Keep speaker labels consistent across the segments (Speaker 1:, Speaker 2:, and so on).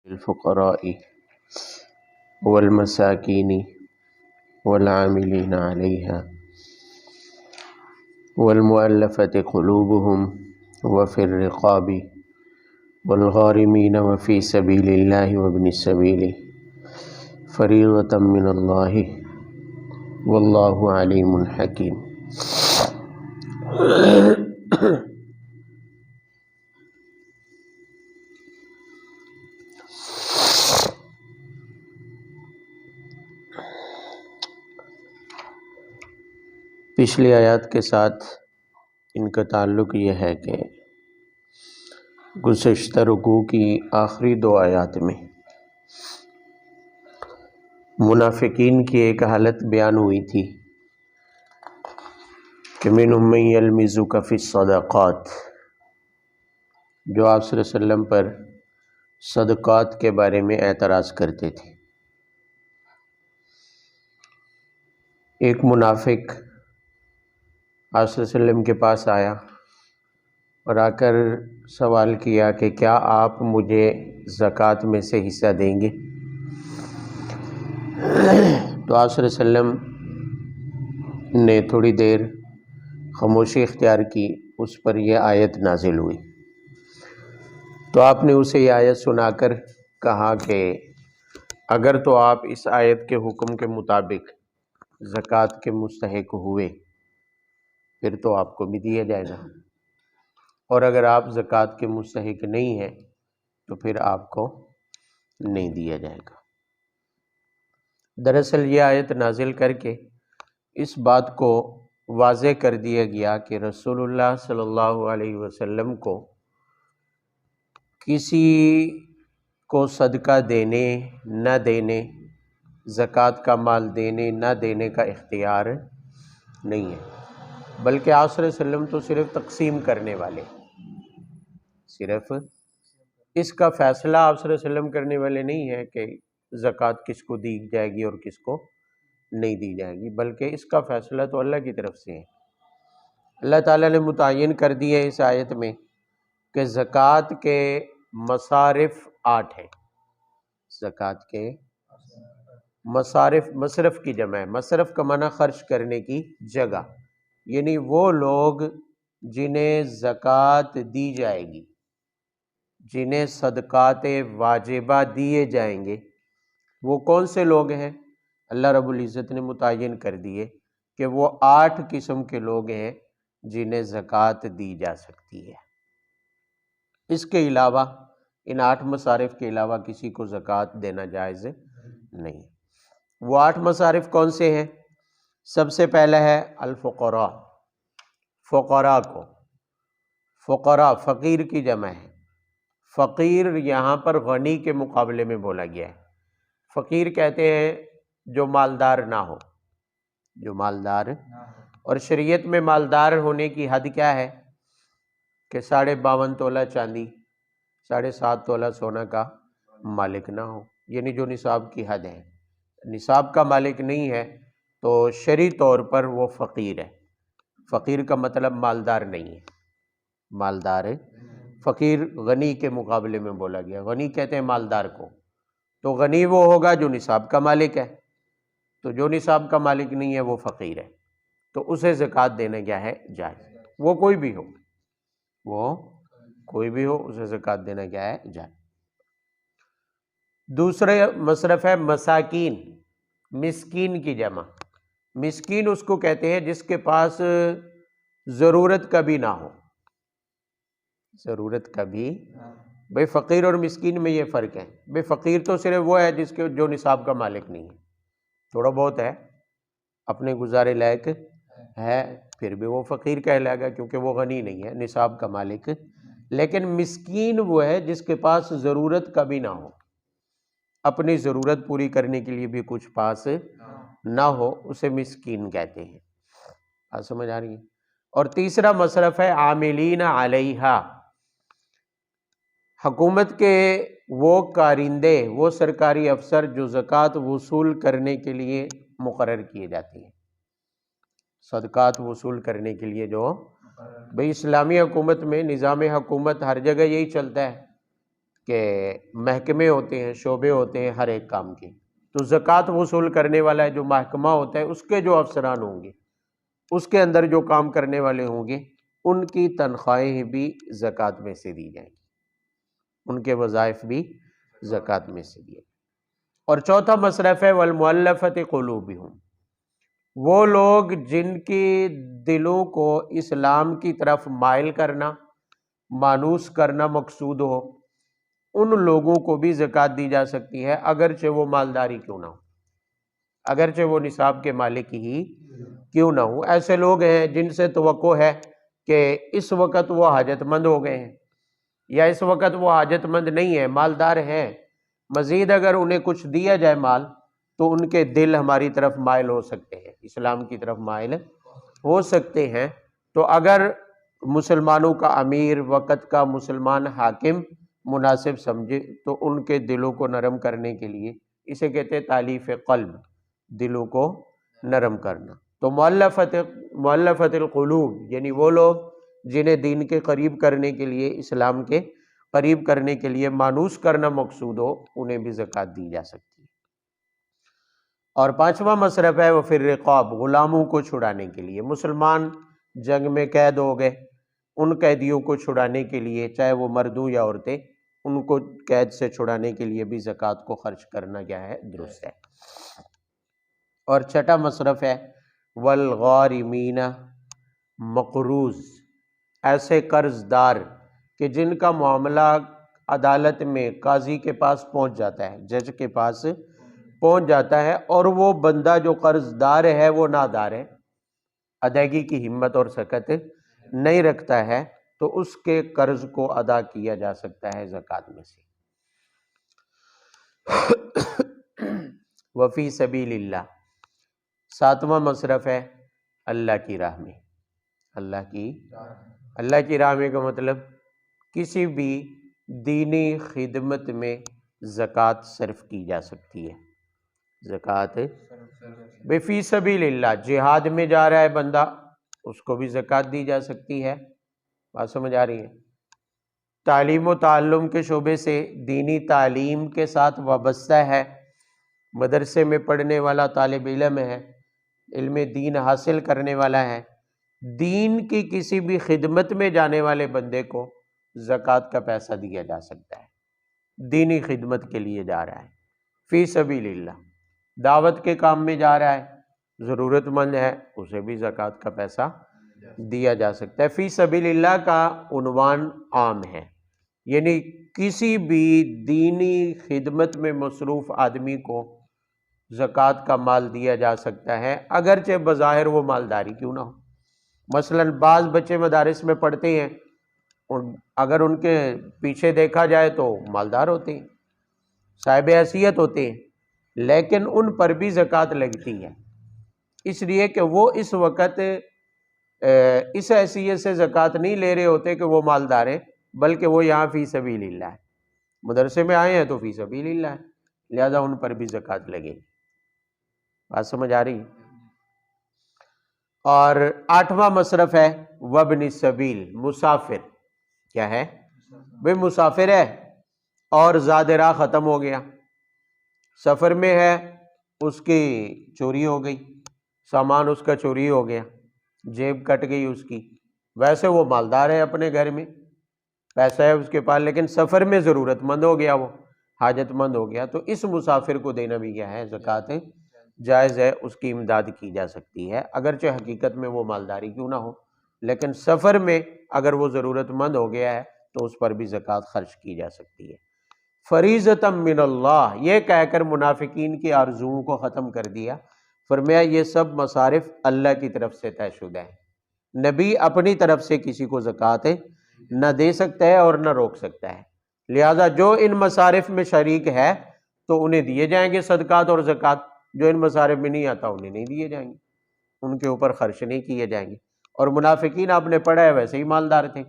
Speaker 1: الفقراء والمساکین والعاملین علیہا والمؤلفة قلوبهم وفی الرقاب والغارمین وفی سبیل اللہ وابن السبیل فریضۃ من اللہ واللہ علیم حکیم۔ پچھلی آیات کے ساتھ ان کا تعلق یہ ہے کہ گزشتہ رکوع کی آخری دو آیات میں منافقین کی ایک حالت بیان ہوئی تھی کہ منہم من یلمزک فی الصدقات، جو آپ صلی اللہ علیہ وسلم پر صدقات کے بارے میں اعتراض کرتے تھے۔ ایک منافق آپ صلی اللہ علیہ وسلم کے پاس آیا اور آ کر سوال کیا کہ کیا آپ مجھے زکوٰۃ میں سے حصہ دیں گے؟ تو آپ صلی اللہ علیہ وسلم نے تھوڑی دیر خاموشی اختیار کی، اس پر یہ آیت نازل ہوئی۔ تو آپ نے اسے یہ آیت سنا کر کہا کہ اگر تو آپ اس آیت کے حکم کے مطابق زکوٰۃ کے مستحق ہوئے پھر تو آپ کو بھی دیا جائے گا، اور اگر آپ زکوٰۃ کے مستحق نہیں ہیں تو پھر آپ کو نہیں دیا جائے گا۔ دراصل یہ آیت نازل کر کے اس بات کو واضح کر دیا گیا کہ رسول اللہ صلی اللہ علیہ وسلم کو کسی کو صدقہ دینے نہ دینے، زکوٰۃ کا مال دینے نہ دینے کا اختیار نہیں ہے، بلکہ آپ صلی اللہ علیہ وسلم تو صرف تقسیم کرنے والے، صرف اس کا فیصلہ آپ صلی اللہ علیہ وسلم کرنے والے نہیں ہے کہ زکوٰۃ کس کو دی جائے گی اور کس کو نہیں دی جائے گی، بلکہ اس کا فیصلہ تو اللہ کی طرف سے ہے۔ اللہ تعالیٰ نے متعین کر دی ہے اس آیت میں کہ زکوٰۃ کے مصارف 8 ہیں۔ زکوٰۃ کے مصارف، مصرف کی جمع ہے، مصرف کا معنی خرچ کرنے کی جگہ، یعنی وہ لوگ جنہیں زکوٰۃ دی جائے گی، جنہیں صدقات واجبہ دیے جائیں گے، وہ کون سے لوگ ہیں؟ اللہ رب العزت نے متعین کر دیے کہ وہ 8 قسم کے لوگ ہیں جنہیں زکوٰۃ دی جا سکتی ہے۔ اس کے علاوہ، ان 8 مصارف کے علاوہ کسی کو زکوٰۃ دینا جائز نہیں۔ وہ 8 مصارف کون سے ہیں؟ سب سے پہلا ہے الفقراء، فقراء کو، فقراء فقیر کی جمع ہے۔ فقیر یہاں پر غنی کے مقابلے میں بولا گیا ہے۔ فقیر کہتے ہیں جو مالدار نہ ہو، جو مالدار، اور شریعت میں مالدار ہونے کی حد کیا ہے کہ 52.5 تولہ چاندی، 7.5 تولہ سونا کا مالک نہ ہو، یعنی جو نصاب کی حد ہے۔ نصاب کا مالک نہیں ہے تو شرعی طور پر وہ فقیر ہے۔ فقیر کا مطلب مالدار نہیں ہے، مالدار ہے۔ فقیر غنی کے مقابلے میں بولا گیا، غنی کہتے ہیں مالدار کو، تو غنی وہ ہوگا جو نصاب کا مالک ہے، تو جو نصاب کا مالک نہیں ہے وہ فقیر ہے، تو اسے زکوٰۃ دینا کیا ہے؟ جائز، وہ کوئی بھی ہو، وہ کوئی بھی ہو، اسے زکوٰۃ دینا کیا ہے؟ جائز۔ دوسرا مصرف ہے مساکین، مسکین کی جمع۔ مسکین اس کو کہتے ہیں جس کے پاس ضرورت کبھی نہ ہو، ضرورت کبھی، بھئی فقیر اور مسکین میں یہ فرق ہے۔ بھئی فقیر تو صرف وہ ہے جس کے جو نصاب کا مالک نہیں ہے، تھوڑا بہت ہے، اپنے گزارے لائق ہے، پھر بھی وہ فقیر کہلائے گا کیونکہ وہ غنی نہیں ہے، نصاب کا مالک۔ لیکن مسکین وہ ہے جس کے پاس ضرورت کبھی نہ ہو، اپنی ضرورت پوری کرنے کے لیے بھی کچھ پاس نہ ہو، اسے مسکین کہتے ہیں۔ بات سمجھ آ رہی ہے؟ اور تیسرا مصرف ہے عاملین علیہا، حکومت کے وہ کارندے، وہ سرکاری افسر جو زکوٰۃ وصول کرنے کے لیے مقرر کیے جاتے ہیں، صدقات وصول کرنے کے لیے جو، بھئی اسلامی حکومت میں نظام حکومت ہر جگہ یہی چلتا ہے کہ محکمے ہوتے ہیں، شعبے ہوتے ہیں ہر ایک کام کے، تو زکوٰۃ وصول کرنے والا ہے جو محکمہ ہوتا ہے، اس کے جو افسران ہوں گے، اس کے اندر جو کام کرنے والے ہوں گے، ان کی تنخواہیں بھی زکوٰۃ میں سے دی جائیں گی، ان کے وظائف بھی زکوٰۃ میں سے دیے۔ اور چوتھا مصرف ہے والمؤلفۃ قلوبہم، وہ لوگ جن کی دلوں کو اسلام کی طرف مائل کرنا، مانوس کرنا مقصود ہو، ان لوگوں کو بھی زکوٰۃ دی جا سکتی ہے، اگرچہ وہ مالداری کیوں نہ ہو، اگرچہ وہ نصاب کے مالک ہی کیوں نہ ہو۔ ایسے لوگ ہیں جن سے توقع ہے کہ اس وقت وہ حاجت مند ہو گئے ہیں، یا اس وقت وہ حاجت مند نہیں ہے، مالدار ہیں، مزید اگر انہیں کچھ دیا جائے مال تو ان کے دل ہماری طرف مائل ہو سکتے ہیں، اسلام کی طرف مائل ہو سکتے ہیں۔ تو اگر مسلمانوں کا امیر، وقت کا مسلمان حاکم مناسب سمجھے تو ان کے دلوں کو نرم کرنے کے لیے، اسے کہتے ہیں تالیف قلب، دلوں کو نرم کرنا۔ تو مؤلفۃ القلوب یعنی وہ لوگ جنہیں دین کے قریب کرنے کے لیے، اسلام کے قریب کرنے کے لیے مانوس کرنا مقصود ہو، انہیں بھی زکوٰۃ دی جا سکتی ہے۔ اور پانچواں مصرف ہے وہ فی الرقاب، غلاموں کو چھڑانے کے لیے۔ مسلمان جنگ میں قید ہو گئے، ان قیدیوں کو چھڑانے کے لیے، چاہے وہ مرد ہوں یا عورتیں، ان کو قید سے چھڑانے کے لیے بھی زکوٰۃ کو خرچ کرنا کیا ہے؟ درست ہے۔ اور چھٹا مصرف ہے والغارمین، مقروض، ایسے قرض دار کہ جن کا معاملہ عدالت میں قاضی کے پاس پہنچ جاتا ہے، جج کے پاس پہنچ جاتا ہے، اور وہ بندہ جو قرض دار ہے وہ نادار ہے، ادائیگی کی ہمت اور سکت نہیں رکھتا ہے، تو اس کے قرض کو ادا کیا جا سکتا ہے زکوٰۃ میں سے۔ وفی سبیل اللہ، ساتواں مصرف ہے اللہ کی راہ میں۔ اللہ کی راہ میں کا مطلب کسی بھی دینی خدمت میں زکوٰۃ صرف کی جا سکتی ہے۔ زکوٰۃ فی سبیل اللہ، جہاد میں جا رہا ہے بندہ، اس کو بھی زکوٰۃ دی جا سکتی ہے۔ بات سمجھ آ رہی ہے؟ تعلیم و تعلم کے شعبے سے، دینی تعلیم کے ساتھ وابستہ ہے، مدرسے میں پڑھنے والا طالب علم ہے، علم دین حاصل کرنے والا ہے، دین کی کسی بھی خدمت میں جانے والے بندے کو زکوٰۃ کا پیسہ دیا جا سکتا ہے، دینی خدمت کے لیے جا رہا ہے، فی سبیل اللہ، دعوت کے کام میں جا رہا ہے، ضرورت مند ہے، اسے بھی زکوٰۃ کا پیسہ دیا جا سکتا ہے۔ فی سبیل اللہ کا عنوان عام ہے، یعنی کسی بھی دینی خدمت میں مصروف آدمی کو زکوٰۃ کا مال دیا جا سکتا ہے، اگرچہ بظاہر وہ مالداری کیوں نہ ہو۔ مثلا بعض بچے مدارس میں پڑھتے ہیں، اور اگر ان کے پیچھے دیکھا جائے تو مالدار ہوتے ہیں، صاحب حیثیت ہوتے ہیں، لیکن ان پر بھی زکوٰۃ لگتی ہے، اس لیے کہ وہ اس وقت اس حیثیت سے زکوٰۃ نہیں لے رہے ہوتے کہ وہ مالدار ہیں، بلکہ وہ یہاں فی سبیل اللہ ہے، مدرسے میں آئے ہیں تو فی سبیل اللہ ہے، لہذا ان پر بھی زکوٰۃ لگے گی۔ بات سمجھ آ رہی ہے؟ اور آٹھواں مصرف ہے وابن السبیل، مسافر۔ کیا ہے بھئی؟ مسافر ہے اور زاد راہ ختم ہو گیا، سفر میں ہے، اس کی چوری ہو گئی، سامان اس کا چوری ہو گیا، جیب کٹ گئی اس کی، ویسے وہ مالدار ہے، اپنے گھر میں پیسہ ہے اس کے پاس، لیکن سفر میں ضرورت مند ہو گیا، وہ حاجت مند ہو گیا، تو اس مسافر کو دینا بھی کیا ہے؟ زکوٰۃ جائز ہے، اس کی امداد کی جا سکتی ہے، اگرچہ حقیقت میں وہ مالداری کیوں نہ ہو، لیکن سفر میں اگر وہ ضرورت مند ہو گیا ہے تو اس پر بھی زکوٰۃ خرچ کی جا سکتی ہے۔ فریضۃ من اللہ، یہ کہہ کر منافقین کی آرزوؤں کو ختم کر دیا، فرمایا یہ سب مصارف اللہ کی طرف سے طے شدہ ہیں، نبی اپنی طرف سے کسی کو زکوٰۃ نہ دے سکتا ہے اور نہ روک سکتا ہے، لہذا جو ان مصارف میں شریک ہے تو انہیں دیے جائیں گے صدقات اور زکوٰۃ، جو ان مصارف میں نہیں آتا انہیں نہیں دیے جائیں گے، ان کے اوپر خرچ نہیں کیے جائیں گے۔ اور منافقین آپ نے پڑھا ہے ویسے ہی مالدار تھے،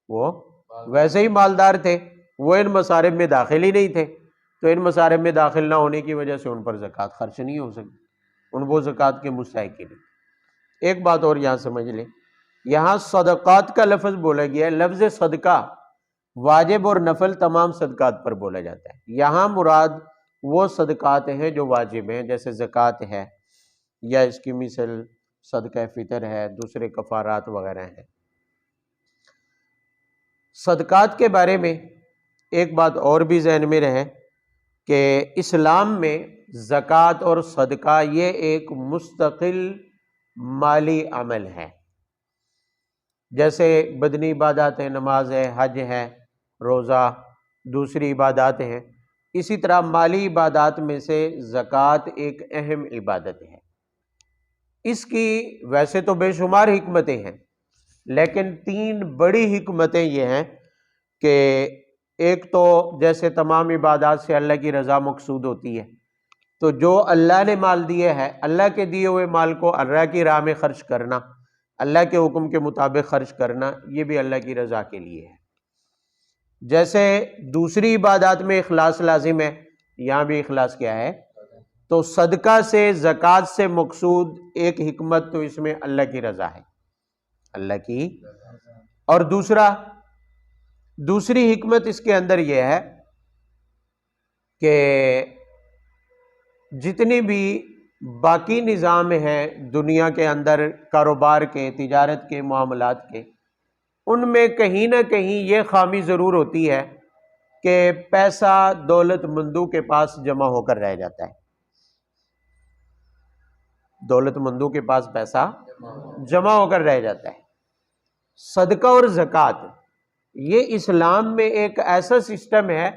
Speaker 1: وہ ویسے ہی مالدار تھے، وہ ان مصارف میں داخل ہی نہیں تھے، تو ان مصارف میں داخل نہ ہونے کی وجہ سے ان پر زکوٰۃ خرچ نہیں ہو سکتی، ان وہ زکوٰۃ کے مستحق نہیں۔ ایک بات اور یہاں سمجھ لیں، یہاں صدقات کا لفظ بولا گیا ہے، لفظ صدقہ واجب اور نفل تمام صدقات پر بولا جاتا ہے۔ یہاں مراد وہ صدقات ہیں جو واجب ہیں، جیسے زکوٰۃ ہے یا اس کی مثل صدقہ فطر ہے، دوسرے کفارات وغیرہ ہیں۔ صدقات کے بارے میں ایک بات اور بھی ذہن میں رہے کہ اسلام میں زکوٰۃ اور صدقہ یہ ایک مستقل مالی عمل ہے، جیسے بدنی عبادات ہیں، نماز ہے، حج ہے، روزہ، دوسری عبادات ہیں، اسی طرح مالی عبادات میں سے زکوٰۃ ایک اہم عبادت ہے۔ اس کی ویسے تو بے شمار حکمتیں ہیں، لیکن 3 بڑی حکمتیں یہ ہیں کہ ایک تو جیسے تمام عبادات سے اللہ کی رضا مقصود ہوتی ہے، تو جو اللہ نے مال دیے ہے، اللہ کے دیے ہوئے مال کو اللہ کی راہ میں خرچ کرنا، اللہ کے حکم کے مطابق خرچ کرنا، یہ بھی اللہ کی رضا کے لیے ہے۔ جیسے دوسری عبادات میں اخلاص لازم ہے، یہاں بھی اخلاص کیا ہے؟ تو صدقہ سے، زکوٰۃ سے مقصود ایک حکمت تو اس میں اللہ کی رضا ہے، اللہ کی۔ اور دوسری حکمت اس کے اندر یہ ہے کہ جتنی بھی باقی نظام ہیں دنیا کے اندر، کاروبار کے، تجارت کے، معاملات کے، ان میں کہیں نہ کہیں یہ خامی ضرور ہوتی ہے کہ پیسہ دولت مندوں کے پاس جمع ہو کر رہ جاتا ہے۔ دولت مندوں کے پاس پیسہ جمع ہو کر رہ جاتا ہے۔ صدقہ اور زکوٰۃ یہ اسلام میں ایک ایسا سسٹم ہے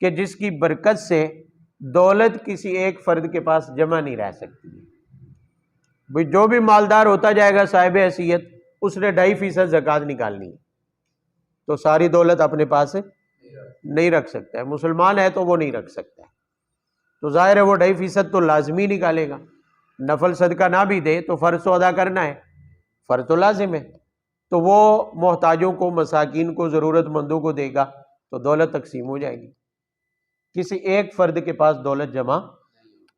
Speaker 1: کہ جس کی برکت سے دولت کسی ایک فرد کے پاس جمع نہیں رہ سکتی۔ بھئی جو بھی مالدار ہوتا جائے گا صاحب حیثیت، اس نے 2.5% زکوٰۃ نکالنی ہے، تو ساری دولت اپنے پاس نہیں رکھ سکتا ہے۔ مسلمان ہے تو وہ نہیں رکھ سکتا ہے، تو ظاہر ہے وہ 2.5% تو لازمی نکالے گا۔ نفل صدقہ نہ بھی دے تو فرض تو ادا کرنا ہے، فرض تو لازم ہے، تو وہ محتاجوں کو، مساکین کو، ضرورت مندوں کو دے گا تو دولت تقسیم ہو جائے گی۔ کسی ایک فرد کے پاس دولت جمع،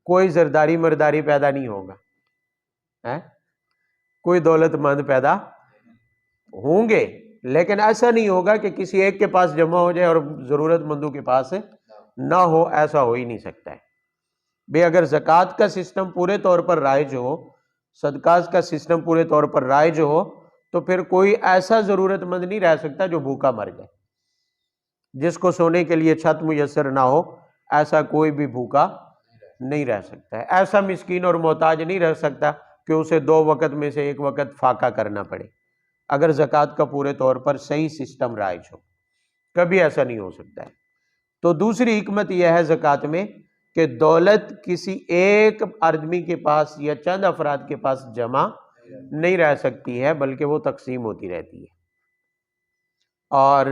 Speaker 1: کوئی زرداری مرداری پیدا نہیں ہوگا، کوئی دولت مند پیدا ہوں گے، لیکن ایسا نہیں ہوگا کہ کسی ایک کے پاس جمع ہو جائے اور ضرورت مندوں کے پاس نہ ہو، ایسا ہو ہی نہیں سکتا ہے۔ بھئی اگر زکوٰۃ کا سسٹم پورے طور پر رائج ہو، صدقات کا سسٹم پورے طور پر رائج ہو، تو پھر کوئی ایسا ضرورت مند نہیں رہ سکتا جو بھوکا مر جائے۔ جس کو سونے کے لیے چھت میسر نہ ہو، ایسا کوئی بھی بھوکا نہیں رہ سکتا ہے۔ ایسا مسکین اور محتاج نہیں رہ سکتا کہ اسے 2 وقت میں سے 1 وقت فاقہ کرنا پڑے، اگر زکوٰۃ کا پورے طور پر صحیح سسٹم رائج ہو، کبھی ایسا نہیں ہو سکتا ہے۔ تو دوسری حکمت یہ ہے زکوٰۃ میں کہ دولت کسی ایک آدمی کے پاس یا چند افراد کے پاس جمع نہیں رہ سکتی ہے، بلکہ وہ تقسیم ہوتی رہتی ہے۔ اور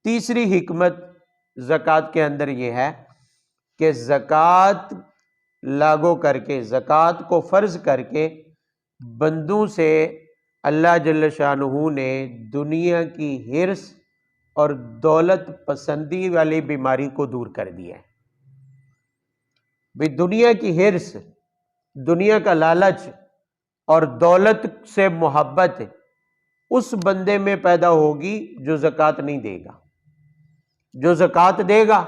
Speaker 1: تیسری حکمت زکوٰۃ کے اندر یہ ہے کہ زکوٰۃ لاگو کر کے، زکوٰۃ کو فرض کر کے بندوں سے اللہ جل شانہ نے دنیا کی ہرس اور دولت پسندی والی بیماری کو دور کر دیا ہے۔ بھی دنیا کی ہرس، دنیا کا لالچ اور دولت سے محبت اس بندے میں پیدا ہوگی جو زکوٰۃ نہیں دے گا۔ جو زکوٰۃ دے گا،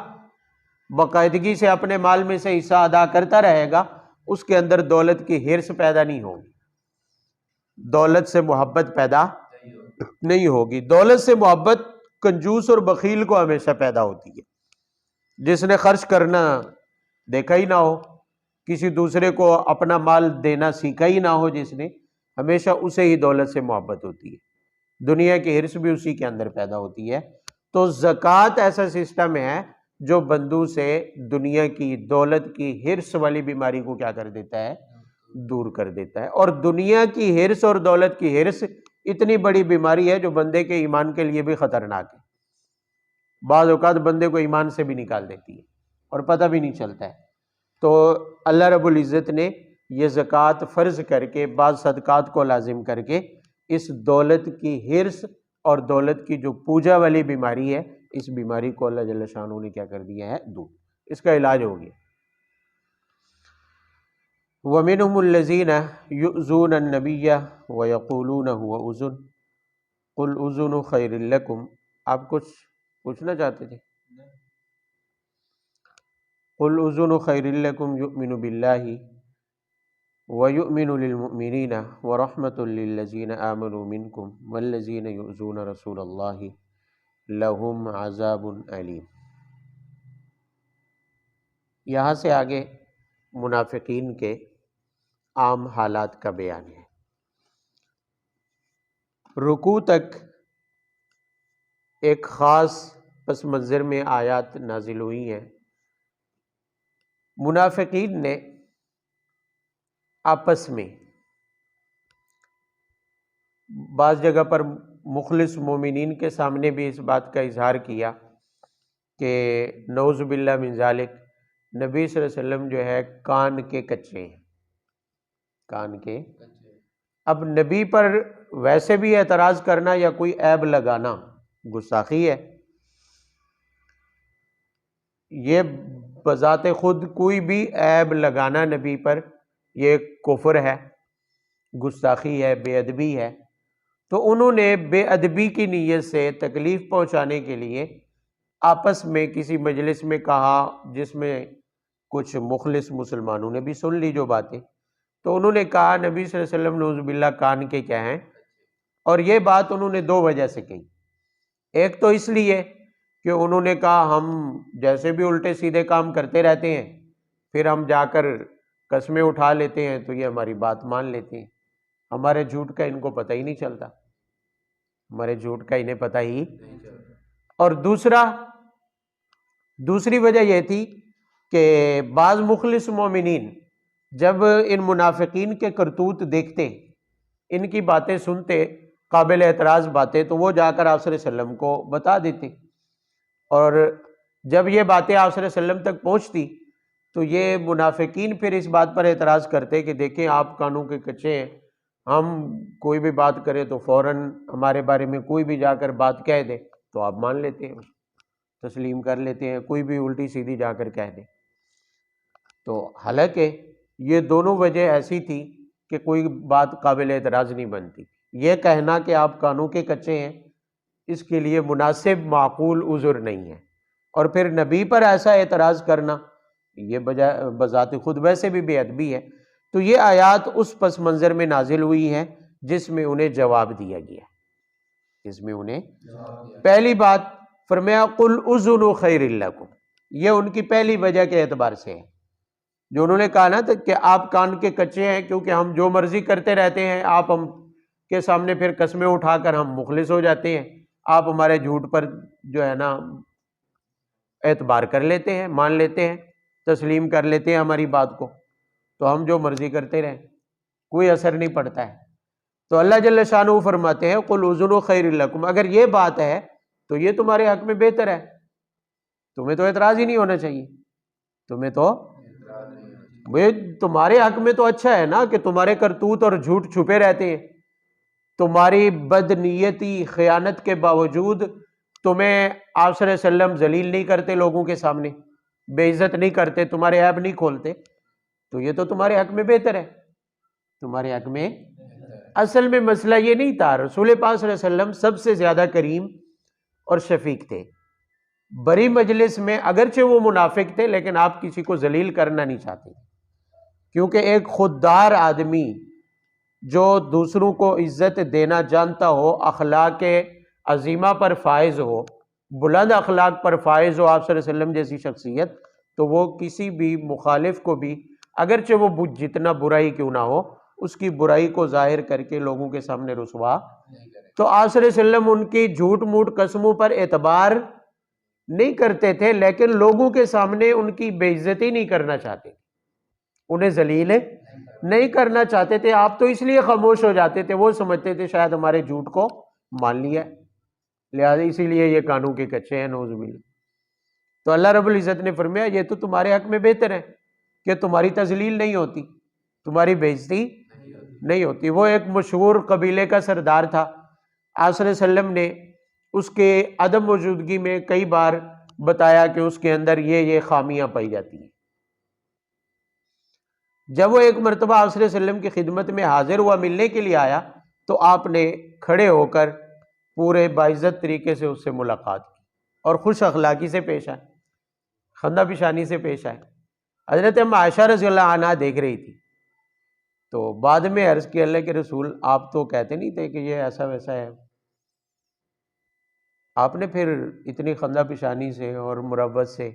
Speaker 1: باقاعدگی سے اپنے مال میں سے حصہ ادا کرتا رہے گا، اس کے اندر دولت کی ہرس پیدا نہیں ہوگی، دولت سے محبت پیدا نہیں ہوگی۔ دولت سے محبت کنجوس اور بخیل کو ہمیشہ پیدا ہوتی ہے، جس نے خرچ کرنا دیکھا ہی نہ ہو، کسی دوسرے کو اپنا مال دینا سیکھا ہی نہ ہو، جس نے، ہمیشہ اسے ہی دولت سے محبت ہوتی ہے، دنیا کی ہرس بھی اسی کے اندر پیدا ہوتی ہے۔ تو زکوٰۃ ایسا سسٹم ہے جو بندوں سے دنیا کی، دولت کی ہرس والی بیماری کو کیا کر دیتا ہے؟ دور کر دیتا ہے۔ اور دنیا کی ہرس اور دولت کی ہرس اتنی بڑی بیماری ہے جو بندے کے ایمان کے لیے بھی خطرناک ہے، بعض اوقات بندے کو ایمان سے بھی نکال دیتی ہے اور پتہ بھی نہیں چلتا ہے۔ تو اللہ رب العزت نے یہ زکوٰۃ فرض کر کے، بعض صدقات کو لازم کر کے، اس دولت کی ہرس اور دولت کی جو پوجا والی بیماری ہے، اس بیماری کو اللہ جل شانہ نے کیا کر دیا ہے؟ دور، اس کا علاج ہو گیا۔ وَمِنْهُمُ الَّذِينَ يُؤْذُونَ النَّبِيَّ وَيَقُولُونَ هُوَ أُذُنٌ قُلْ أُذُنُ خَيْرٍ لَكُمْ۔ آپ کچھ پوچھنا چاہتے تھے؟ قل اذن خیر لکم یؤمن باللہ وَيُؤْمِنُ لِلْمُؤْمِنِينَ وَرَحْمَةٌ لِلَّذِينَ آمَنُوا مِنْكُمْ وَالَّذِينَ يُؤْذُونَ رَسُولَ اللَّهِ لَهُمْ عَذَابٌ أَلِيمٌ۔ یہاں سے آگے منافقین کے عام حالات کا بیان ہے۔ رکوع تک ایک خاص پس منظر میں آیات نازل ہوئی ہیں۔ منافقین نے آپس میں بعض جگہ پر مخلص مومنین کے سامنے بھی اس بات کا اظہار کیا کہ نعوذ باللہ من ذالک، نبی صلی اللہ علیہ وسلم جو ہے کان کے کچے ہیں، کان کے۔ اب نبی پر ویسے بھی اعتراض کرنا یا کوئی عیب لگانا گستاخی ہے، یہ بذات خود کوئی بھی عیب لگانا نبی پر یہ کفر ہے، گستاخی ہے، بے ادبی ہے۔ تو انہوں نے بے ادبی کی نیت سے تکلیف پہنچانے کے لیے آپس میں کسی مجلس میں کہا، جس میں کچھ مخلص مسلمانوں نے بھی سن لی جو باتیں، تو انہوں نے کہا نبی صلی اللہ علیہ وسلم نعوذ باللہ کان کے کیا ہیں، اور یہ بات انہوں نے دو وجہ سے کہی۔ ایک تو اس لیے کہ انہوں نے کہا ہم جیسے بھی الٹے سیدھے کام کرتے رہتے ہیں، پھر ہم جا کر قسمیں اٹھا لیتے ہیں تو یہ ہماری بات مان لیتے ہیں، ہمارے جھوٹ کا ان کو پتہ ہی نہیں چلتا، ہمارے جھوٹ کا انہیں پتہ ہی نہیں چلتا۔ اور دوسری وجہ یہ تھی کہ بعض مخلص مومنین جب ان منافقین کے کرتوت دیکھتے، ان کی باتیں سنتے، قابل اعتراض باتیں، تو وہ جا کر آپ صلی اللہ علیہ وسلم کو بتا دیتے، اور جب یہ باتیں آپ صلی اللہ علیہ وسلم تک پہنچتی تو یہ منافقین پھر اس بات پر اعتراض کرتے کہ دیکھیں آپ کانوں کے کچے ہیں، ہم کوئی بھی بات کریں تو فوراً ہمارے بارے میں کوئی بھی جا کر بات کہہ دے تو آپ مان لیتے ہیں، تسلیم کر لیتے ہیں، کوئی بھی الٹی سیدھی جا کر کہہ دے۔ تو حالانکہ یہ دونوں وجہ ایسی تھی کہ کوئی بات قابل اعتراض نہیں بنتی۔ یہ کہنا کہ آپ کانوں کے کچے ہیں، اس کے لیے مناسب معقول عذر نہیں ہے، اور پھر نبی پر ایسا اعتراض کرنا یہ بذات خود ویسے بھی بے ادبی ہے۔ تو یہ آیات اس پس منظر میں نازل ہوئی ہیں جس میں انہیں جواب دیا گیا، جس میں انہیں پہلی بات فرمایا قل اذن خیر لکم، یہ ان کی پہلی وجہ کے اعتبار سے ہے، جو انہوں نے کہا نا کہ آپ کان کے کچے ہیں کیونکہ ہم جو مرضی کرتے رہتے ہیں، آپ ہم کے سامنے پھر قسمیں اٹھا کر ہم مخلص ہو جاتے ہیں، آپ ہمارے جھوٹ پر جو ہے نا اعتبار کر لیتے ہیں، مان لیتے ہیں، تسلیم کر لیتے ہیں ہماری بات کو، تو ہم جو مرضی کرتے رہیں، کوئی اثر نہیں پڑتا ہے۔ تو اللہ جل شانہ فرماتے ہیں قل اذن خیر لکم، اگر یہ بات ہے تو یہ تمہارے حق میں بہتر ہے، تمہیں تو اعتراض ہی نہیں ہونا چاہیے، تمہیں تو تمہارے حق میں تو اچھا ہے نا کہ تمہارے کرتوت اور جھوٹ چھپے رہتے ہیں، تمہاری بد نیتی خیانت کے باوجود تمہیں آپ صلی اللہ علیہ وسلم ذلیل نہیں کرتے، لوگوں کے سامنے بے عزت نہیں کرتے، تمہارے عیب نہیں کھولتے، تو یہ تو تمہارے حق میں بہتر ہے، تمہارے حق میں۔ اصل میں مسئلہ یہ نہیں تھا، رسول پاک صلی اللہ علیہ وسلم سب سے زیادہ کریم اور شفیق تھے، بڑی مجلس میں اگرچہ وہ منافق تھے لیکن آپ کسی کو ذلیل کرنا نہیں چاہتے، کیونکہ ایک خوددار آدمی جو دوسروں کو عزت دینا جانتا ہو، اخلاق عظیمہ پر فائز ہو، بلند اخلاق پر فائز ہو، آپ صلی اللہ علیہ وسلم جیسی شخصیت، تو وہ کسی بھی مخالف کو بھی اگرچہ وہ جتنا برائی کیوں نہ ہو، اس کی برائی کو ظاہر کر کے لوگوں کے سامنے رسوا تو آپ صلی اللہ علیہ وسلم ان کی جھوٹ موٹ قسموں پر اعتبار نہیں کرتے تھے، لیکن لوگوں کے سامنے ان کی بے عزتی نہیں کرنا چاہتے، انہیں ذلیل نہیں کرنا چاہتے تھے۔ آپ تو اس لیے خاموش ہو جاتے تھے، وہ سمجھتے تھے شاید ہمارے جھوٹ کو مان لیا ہے، لہذا اسی لیے یہ کانوں کے کچے ہیں، نعوذ باللہ۔ تو اللہ رب العزت نے فرمایا یہ تو تمہارے حق میں بہتر ہے کہ تمہاری تذلیل نہیں ہوتی، تمہاری بے عزتی نہیں ہوتی۔ وہ ایک مشہور قبیلے کا سردار تھا، آپ صلی اللہ علیہ وسلم نے اس کے عدم موجودگی میں کئی بار بتایا کہ اس کے اندر یہ خامیاں پائی جاتی ہیں۔ جب وہ ایک مرتبہ آپ صلی اللہ علیہ وسلم کی خدمت میں حاضر ہوا، ملنے کے لیے آیا، تو آپ نے کھڑے ہو کر پورے باعزت طریقے سے اس سے ملاقات کی اور خوش اخلاقی سے پیش آئے، خندہ پیشانی سے پیش آئے۔ حضرت عائشہ رضی اللہ عنہا دیکھ رہی تھی، تو بعد میں عرض کیا اللہ کے رسول آپ تو کہتے نہیں تھے کہ یہ ایسا ویسا ہے، آپ نے پھر اتنی خندہ پیشانی سے اور مروت سے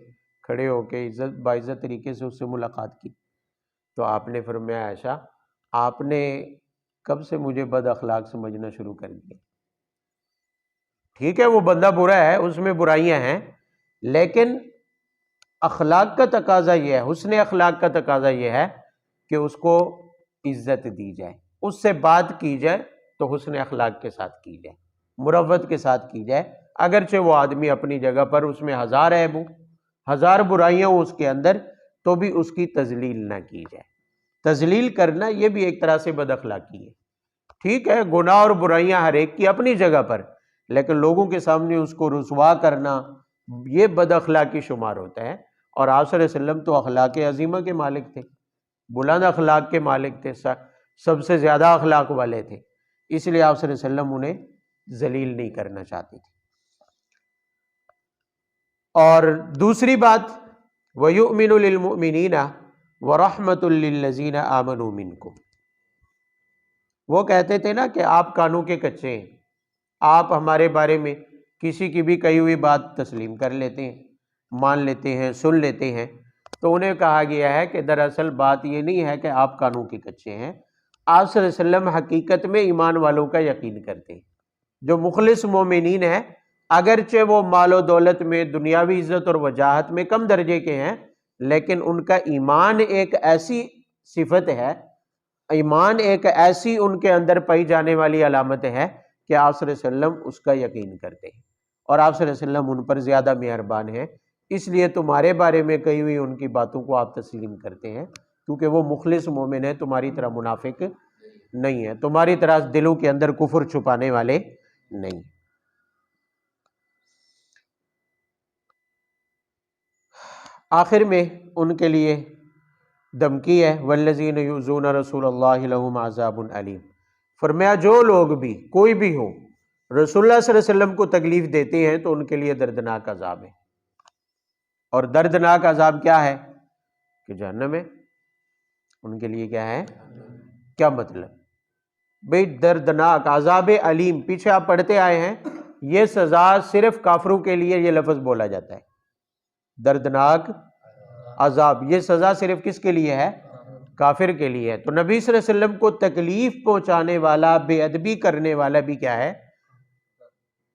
Speaker 1: کھڑے ہو کے عزت باعزت طریقے سے اس سے ملاقات کی۔ تو آپ نے فرمایا عائشہ آپ نے کب سے مجھے بد اخلاق سمجھنا شروع کر دیا؟ ٹھیک ہے وہ بندہ برا ہے، اس میں برائیاں ہیں، لیکن اخلاق کا تقاضا یہ ہے، حسن اخلاق کا تقاضا یہ ہے کہ اس کو عزت دی جائے، اس سے بات کی جائے تو حسن اخلاق کے ساتھ کی جائے، مروت کے ساتھ کی جائے، اگرچہ وہ آدمی اپنی جگہ پر اس میں ہزار عیب ہوں، ہزار برائیاں ہوں اس کے اندر، تو بھی اس کی تذلیل نہ کی جائے۔ تذلیل کرنا یہ بھی ایک طرح سے بد اخلاقی ہے۔ ٹھیک ہے گناہ اور برائیاں ہر ایک کی اپنی جگہ پر، لیکن لوگوں کے سامنے اس کو رسوا کرنا یہ بد اخلاقی شمار ہوتا ہے۔ اور آپ صلی اللہ علیہ وسلم تو اخلاق عظیمہ کے مالک تھے، بلند اخلاق کے مالک تھے، سب سے زیادہ اخلاق والے تھے، اس لیے آپ صلی اللہ علیہ وسلم انہیں ذلیل نہیں کرنا چاہتے تھے۔ اور دوسری بات وَيُؤْمِنُ لِلْمُؤْمِنِينَ وَرَحْمَةٌ لِلَّذِينَ آمَنُوا مِنْكُمْ، وہ کہتے تھے نا کہ آپ کانوں کے کچے ہیں، آپ ہمارے بارے میں کسی کی بھی کہی ہوئی بات تسلیم کر لیتے ہیں، مان لیتے ہیں، سن لیتے ہیں۔ تو انہیں کہا گیا ہے کہ دراصل بات یہ نہیں ہے کہ آپ کانوں کے کچے ہیں، آپ صلی اللہ علیہ وسلم حقیقت میں ایمان والوں کا یقین کرتے ہیں۔ جو مخلص مومنین ہیں اگرچہ وہ مال و دولت میں دنیاوی عزت اور وجاہت میں کم درجے کے ہیں، لیکن ان کا ایمان ایک ایسی صفت ہے، ایمان ایک ایسی ان کے اندر پائی جانے والی علامت ہے کہ آپ صلی اللہ علیہ وسلم اس کا یقین کرتے ہیں، اور آپ صلی اللہ علیہ وسلم ان پر زیادہ مہربان ہیں، اس لیے تمہارے بارے میں کہی ہوئی ان کی باتوں کو آپ تسلیم کرتے ہیں، کیونکہ وہ مخلص مومن ہے، تمہاری طرح منافق نہیں ہے، تمہاری طرح دلوں کے اندر کفر چھپانے والے نہیں۔ آخر میں ان کے لیے دھمکی ہے والذین یؤذون رسول اللہ لہم عذاب علیم، فرمایا جو لوگ بھی کوئی بھی ہو رسول اللہ صلی اللہ علیہ وسلم کو تکلیف دیتے ہیں تو ان کے لیے دردناک عذاب ہے۔ اور دردناک عذاب کیا ہے کہ جہنم ہے، ان کے لیے کیا ہے؟ کیا مطلب بھئی دردناک عذاب علیم، پیچھے آپ پڑھتے آئے ہیں یہ سزا صرف کافروں کے لیے یہ لفظ بولا جاتا ہے، دردناک عذاب، یہ سزا صرف کس کے لیے ہے؟ کافر کے لیے ہے۔ تو نبی صلی اللہ علیہ وسلم کو تکلیف پہنچانے والا، بے ادبی کرنے والا بھی کیا ہے؟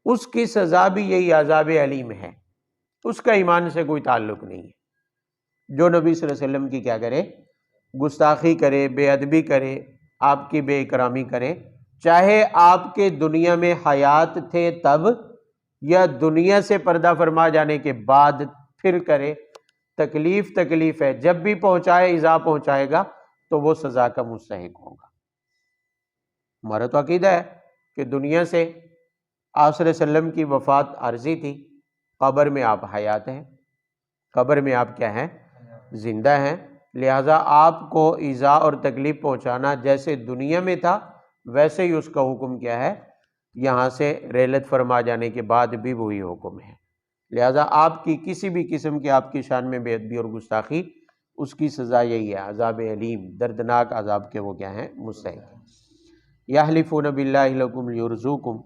Speaker 1: اس کی سزا بھی یہی عذاب علیم ہے، اس کا ایمان سے کوئی تعلق نہیں ہے۔ جو نبی صلی اللہ علیہ وسلم کی کیا کرے؟ گستاخی کرے، بے ادبی کرے، آپ کی بے اکرامی کرے، چاہے آپ کے دنیا میں حیات تھے تب یا دنیا سے پردہ فرما جانے کے بعد پھر کرے، تکلیف ہے، جب بھی پہنچائے ایذا پہنچائے گا تو وہ سزا کا مستحق ہوگا۔ ہمارا تو عقیدہ ہے کہ دنیا سے آپ صلی اللہ علیہ وسلم کی وفات عارضی تھی، قبر میں آپ حیات ہیں، قبر میں آپ کیا ہیں؟ زندہ ہیں، لہٰذا آپ کو ایذا اور تکلیف پہنچانا جیسے دنیا میں تھا ویسے ہی اس کا حکم کیا ہے؟ یہاں سے رحلت فرما جانے کے بعد بھی وہی حکم ہے۔ لہٰذا آپ کی کسی بھی قسم کی آپ کی شان میں بے ادبی اور گستاخی، اس کی سزا یہی ہے، عذاب علیم، دردناک عذاب کے وہ کیا ہیں؟ مستحق ہیں۔ یحلفون باللہ لکم لیرضوکم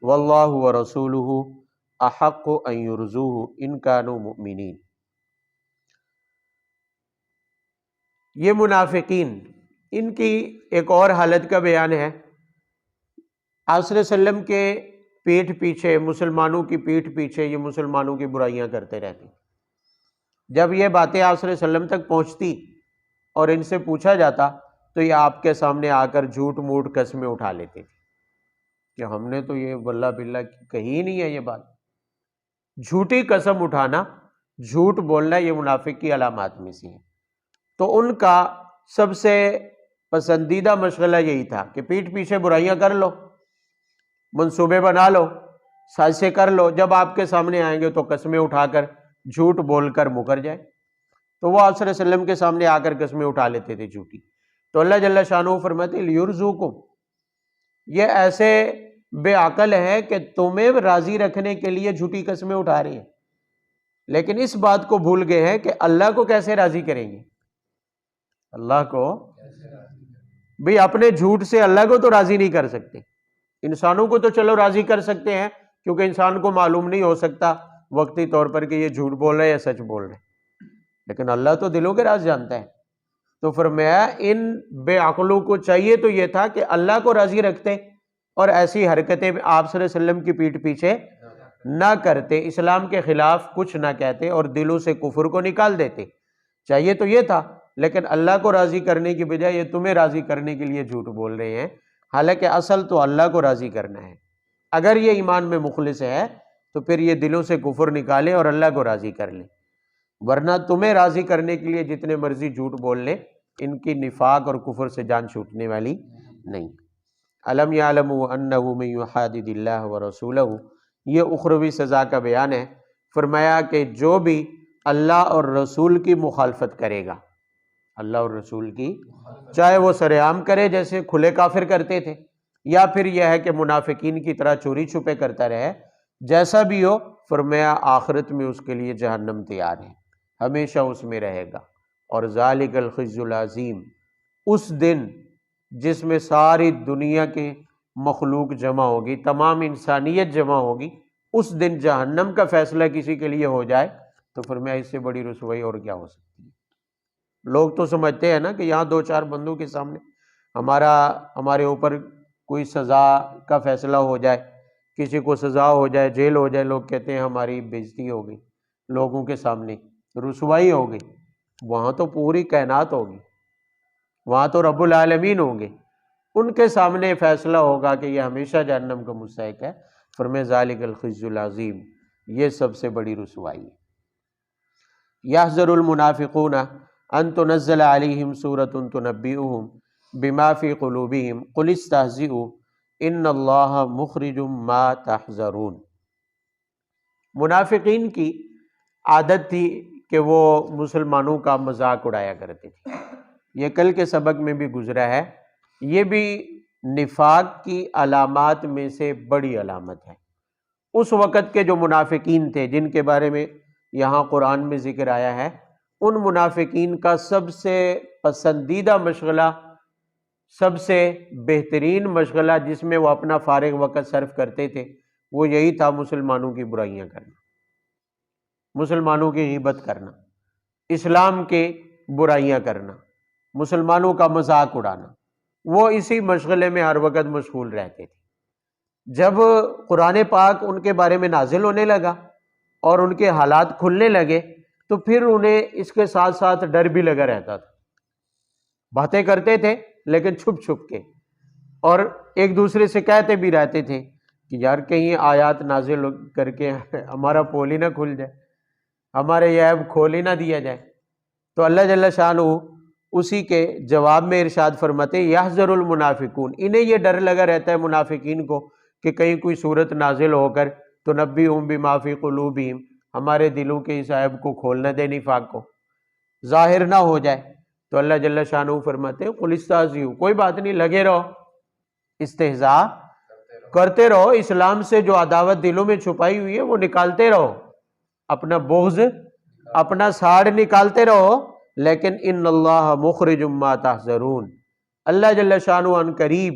Speaker 1: واللہ ورسولہ احق ان یرضوہ ان کانوا مؤمنین۔ یہ منافقین، ان کی ایک اور حالت کا بیان ہے۔ آپ صلی اللہ علیہ وسلم کے پیٹھ پیچھے، مسلمانوں کی پیٹھ پیچھے یہ مسلمانوں کی برائیاں کرتے رہتے، جب یہ باتیں آپ صلی اللہ علیہ وسلم تک پہنچتی اور ان سے پوچھا جاتا تو یہ آپ کے سامنے آ کر جھوٹ موٹ قسمیں اٹھا لیتے تھے کہ ہم نے تو یہ واللہ باللہ کہی نہیں ہے یہ بات۔ جھوٹی قسم اٹھانا، جھوٹ بولنا یہ منافق کی علامات میں سے ہے۔ تو ان کا سب سے پسندیدہ مشغلہ یہی تھا کہ پیٹھ پیچھے برائیاں کر لو، منصوبے بنا لو، سازشیں کر لو، جب آپ کے سامنے آئیں گے تو قسمیں اٹھا کر جھوٹ بول کر مکر جائے۔ تو وہ آپ صلی اللہ علیہ وسلم کے سامنے آ کر قسمیں اٹھا لیتے تھے جھوٹی۔ تو اللہ جل شانہ فرماتے لیرزوکم، یہ ایسے بے عقل ہے کہ تمہیں راضی رکھنے کے لیے جھوٹی قسمیں اٹھا رہے ہیں۔ لیکن اس بات کو بھول گئے ہیں کہ اللہ کو کیسے راضی کریں گے؟ اللہ کو بھئی اپنے جھوٹ سے اللہ کو تو راضی نہیں کر سکتے. انسانوں کو تو چلو راضی کر سکتے ہیں، کیونکہ انسان کو معلوم نہیں ہو سکتا وقتی طور پر کہ یہ جھوٹ بول رہے ہیں یا سچ بول رہے ہیں، لیکن اللہ تو دلوں کے راز جانتا ہے. تو فرمایا ان بے عقلوں کو چاہیے تو یہ تھا کہ اللہ کو راضی رکھتے اور ایسی حرکتیں آپ صلی اللہ علیہ وسلم کی پیٹھ پیچھے نہ کرتے، اسلام کے خلاف کچھ نہ کہتے اور دلوں سے کفر کو نکال دیتے. چاہیے تو یہ تھا، لیکن اللہ کو راضی کرنے کی بجائے یہ تمہیں راضی کرنے کے لیے جھوٹ بول رہے ہیں، حالانکہ اصل تو اللہ کو راضی کرنا ہے. اگر یہ ایمان میں مخلص ہے تو پھر یہ دلوں سے کفر نکالے اور اللہ کو راضی کر لے، ورنہ تمہیں راضی کرنے کے لیے جتنے مرضی جھوٹ بول لے، ان کی نفاق اور کفر سے جان چھوٹنے والی نہیں. الم یعلموا انہ من یحادد اللہ ورسولہ، یہ اخروی سزا کا بیان ہے. فرمایا کہ جو بھی اللہ اور رسول کی مخالفت کرے گا، اللہ اور رسول کی، چاہے وہ سر عام کرے جیسے کھلے کافر کرتے تھے، یا پھر یہ ہے کہ منافقین کی طرح چوری چھپے کرتا رہے، جیسا بھی ہو، فرمایا آخرت میں اس کے لیے جہنم تیار ہے، ہمیشہ اس میں رہے گا. اور ذالک الخزی العظیم، اس دن جس میں ساری دنیا کے مخلوق جمع ہوگی، تمام انسانیت جمع ہوگی، اس دن جہنم کا فیصلہ کسی کے لیے ہو جائے تو فرمایا اس سے بڑی رسوائی اور کیا ہو سکتی ہے. لوگ تو سمجھتے ہیں نا کہ یہاں دو چار بندوں کے سامنے ہمارے اوپر کوئی سزا کا فیصلہ ہو جائے، کسی کو سزا ہو جائے، جیل ہو جائے، لوگ کہتے ہیں ہماری بےزتی ہو گئی، لوگوں کے سامنے رسوائی ہو گئی. وہاں تو پوری کائنات ہوگی، وہاں تو رب العالمین ہوں گے، ان کے سامنے فیصلہ ہوگا کہ یہ ہمیشہ جہنم کا مستحق ہے. فرمایا ذالک الخزی العظیم، یہ سب سے بڑی رسوائی ہے. یحذر المنافقون ان تنزل علیہم سورۃ تنبئہم بما فی قلوبہم قل استہزئوا ان اللہ مخرج ما تحذرون. منافقین کی عادت تھی کہ وہ مسلمانوں کا مذاق اڑایا کرتے تھے. یہ کل کے سبق میں بھی گزرا ہے، یہ بھی نفاق کی علامات میں سے بڑی علامت ہے. اس وقت کے جو منافقین تھے جن کے بارے میں یہاں قرآن میں ذکر آیا ہے، ان منافقین کا سب سے پسندیدہ مشغلہ، سب سے بہترین مشغلہ جس میں وہ اپنا فارغ وقت صرف کرتے تھے، وہ یہی تھا مسلمانوں کی برائیاں کرنا، مسلمانوں کی غیبت کرنا، اسلام کے برائیاں کرنا، مسلمانوں کا مذاق اڑانا. وہ اسی مشغلے میں ہر وقت مشغول رہتے تھے. جب قرآن پاک ان کے بارے میں نازل ہونے لگا اور ان کے حالات کھلنے لگے تو پھر انہیں اس کے ساتھ ساتھ ڈر بھی لگا رہتا تھا. باتیں کرتے تھے لیکن چھپ چھپ کے، اور ایک دوسرے سے کہتے بھی رہتے تھے کہ یار کہیں آیات نازل کر کے ہمارا پول ہی نہ کھل جائے، ہمارے یہ عیب کھول ہی نہ دیا جائے. تو اللہ جل شانہ اسی کے جواب میں ارشاد فرماتے یحذر المنافقون، انہیں یہ ڈر لگا رہتا ہے منافقین کو کہ کہیں کوئی صورت نازل ہو کر تنبئہم بما فی قلوبہم، ہمارے دلوں کے اس عیب کو کھول نہ دے، نفاق کو ظاہر نہ ہو جائے. تو اللہ جل شانہ فرماتے ہیں قل استہزئوا، کوئی بات نہیں، لگے رہو، استہزاء کرتے رہو، اسلام سے جو عداوت دلوں میں چھپائی ہوئی ہے وہ نکالتے رہو، اپنا بغض، اپنا ساڑ نکالتے رہو، لیکن ان اللہ مخرج ما تحذرون، اللہ جل شانہ ان قریب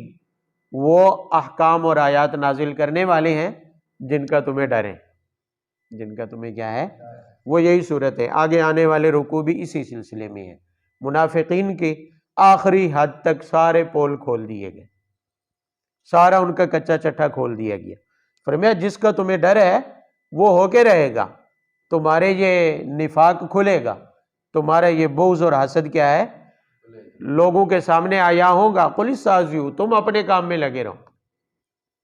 Speaker 1: وہ احکام اور آیات نازل کرنے والے ہیں جن کا تمہیں ڈر ہے، جن کا تمہیں کیا ہے، وہ یہی صورت ہے. آگے آنے والے رکوع بھی اسی سلسلے میں ہے. منافقین کے آخری حد تک سارے پول کھول دیے گئے، سارا ان کا کچا چٹھا کھول دیا گیا. فرمایا جس کا تمہیں ڈر ہے وہ ہو کے رہے گا، تمہارے یہ نفاق کھلے گا، تمہارا یہ بغض اور حسد کیا ہے، لوگوں کے سامنے آیا ہوگا. قل استہزئوا، تم اپنے کام میں لگے رہو،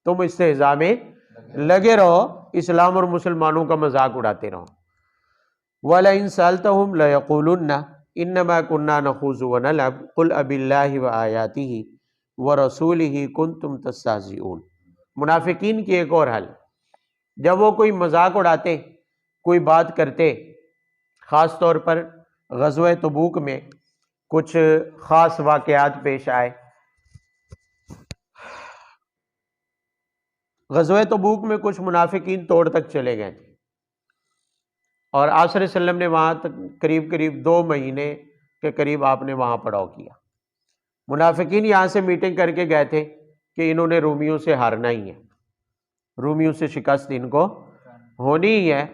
Speaker 1: تم استہزاء میں لگے رہو، اسلام اور مسلمانوں کا مذاق اڑاتے رہو. وَلَئِن سَأَلْتَهُمْ لَيَقُولُنَّ إِنَّمَا كُنَّا نَخُوضُ وَنَلْعَبُ قُلْ أَبِاللَّهِ وَآيَاتِهِ وَرَسُولِهِ كُنْتُمْ تَسْتَهْزِئُونَ. منافقین کی ایک اور حل، جب وہ کوئی مذاق اڑاتے، کوئی بات کرتے، خاص طور پر غزوہ تبوک میں کچھ خاص واقعات پیش آئے. غزوہ تبوک میں کچھ منافقین توڑ تک چلے گئے تھے اور آپ صلی اللہ علیہ وسلم نے وہاں تک قریب 2 مہینے کے قریب آپ نے وہاں پڑاؤ کیا۔ منافقین یہاں سے میٹنگ کر کے گئے تھے کہ انہوں نے رومیوں سے ہارنا ہی ہے، رومیوں سے شکست ان کو ہونی ہی ہے،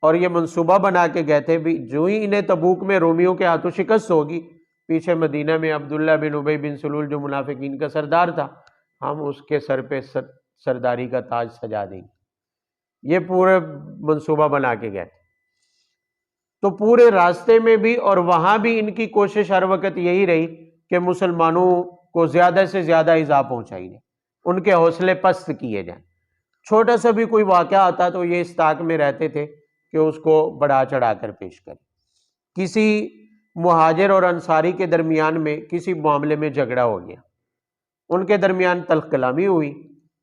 Speaker 1: اور یہ منصوبہ بنا کے گئے تھے بھی جو ہی انہیں تبوک میں رومیوں کے ہاتھوں شکست ہوگی، پیچھے مدینہ میں عبداللہ بن ابی بن سلول جو منافقین کا سردار تھا، ہم اس کے سر پہ سرداری کا تاج سجا دیں گے۔ یہ پورے منصوبہ بنا کے گئے تھے۔ تو پورے راستے میں بھی اور وہاں بھی ان کی کوشش ہر وقت یہی رہی کہ مسلمانوں کو زیادہ سے زیادہ ایذا پہنچائی جائے، ان کے حوصلے پست کیے جائیں۔ چھوٹا سا بھی کوئی واقعہ آتا تو یہ اس طاق میں رہتے تھے کہ اس کو بڑھا چڑھا کر پیش کریں۔ کسی مہاجر اور انصاری کے درمیان میں کسی معاملے میں جھگڑا ہو گیا، ان کے درمیان تلخ کلامی ہوئی،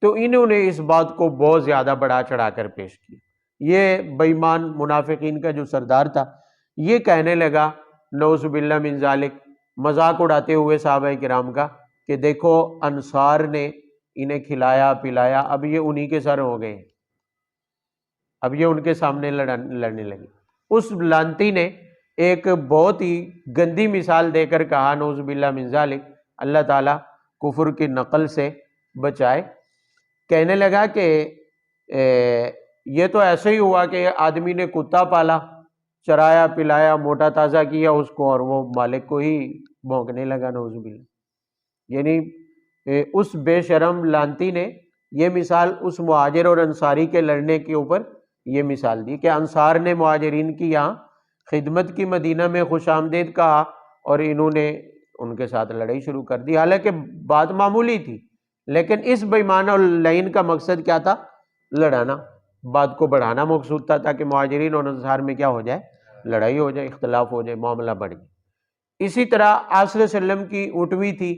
Speaker 1: تو انہوں نے اس بات کو بہت زیادہ بڑھا چڑھا کر پیش کیا۔ یہ بے ایمان منافقین کا جو سردار تھا یہ کہنے لگا نعوذ باللہ من ذالک، مذاق اڑاتے ہوئے صحابہ کرام کا، کہ دیکھو انصار نے انہیں کھلایا پلایا، اب یہ انہی کے سر ہو گئے ہیں، اب یہ ان کے سامنے لڑنے لگے۔ اس لعنتی نے ایک بہت ہی گندی مثال دے کر کہا نعوذ باللہ من ذالک، اللہ تعالیٰ کفر کی نقل سے بچائے، کہنے لگا کہ یہ تو ایسے ہی ہوا کہ آدمی نے کتا پالا، چرایا پلایا، موٹا تازہ کیا اس کو، اور وہ مالک کو ہی بھونکنے لگا، نعوذ باللہ۔ یعنی اس بے شرم لعنتی نے یہ مثال اس مہاجر اور انصاری کے لڑنے کے اوپر یہ مثال دی کہ انصار نے مہاجرین کی یہاں خدمت کی، مدینہ میں خوش آمدید کہا، اور انہوں نے ان کے ساتھ لڑائی شروع کر دی، حالانکہ بات معمولی تھی، لیکن اس بے ایمان اور لعین کا مقصد کیا تھا؟ لڑانا، بات کو بڑھانا مقصود تھا، تاکہ مہاجرین اور انصار میں کیا ہو جائے؟ لڑائی ہو جائے، اختلاف ہو جائے، معاملہ بڑھ جائے۔ اسی طرح آپ صلی اللہ علیہ وسلم کی اونٹنی تھی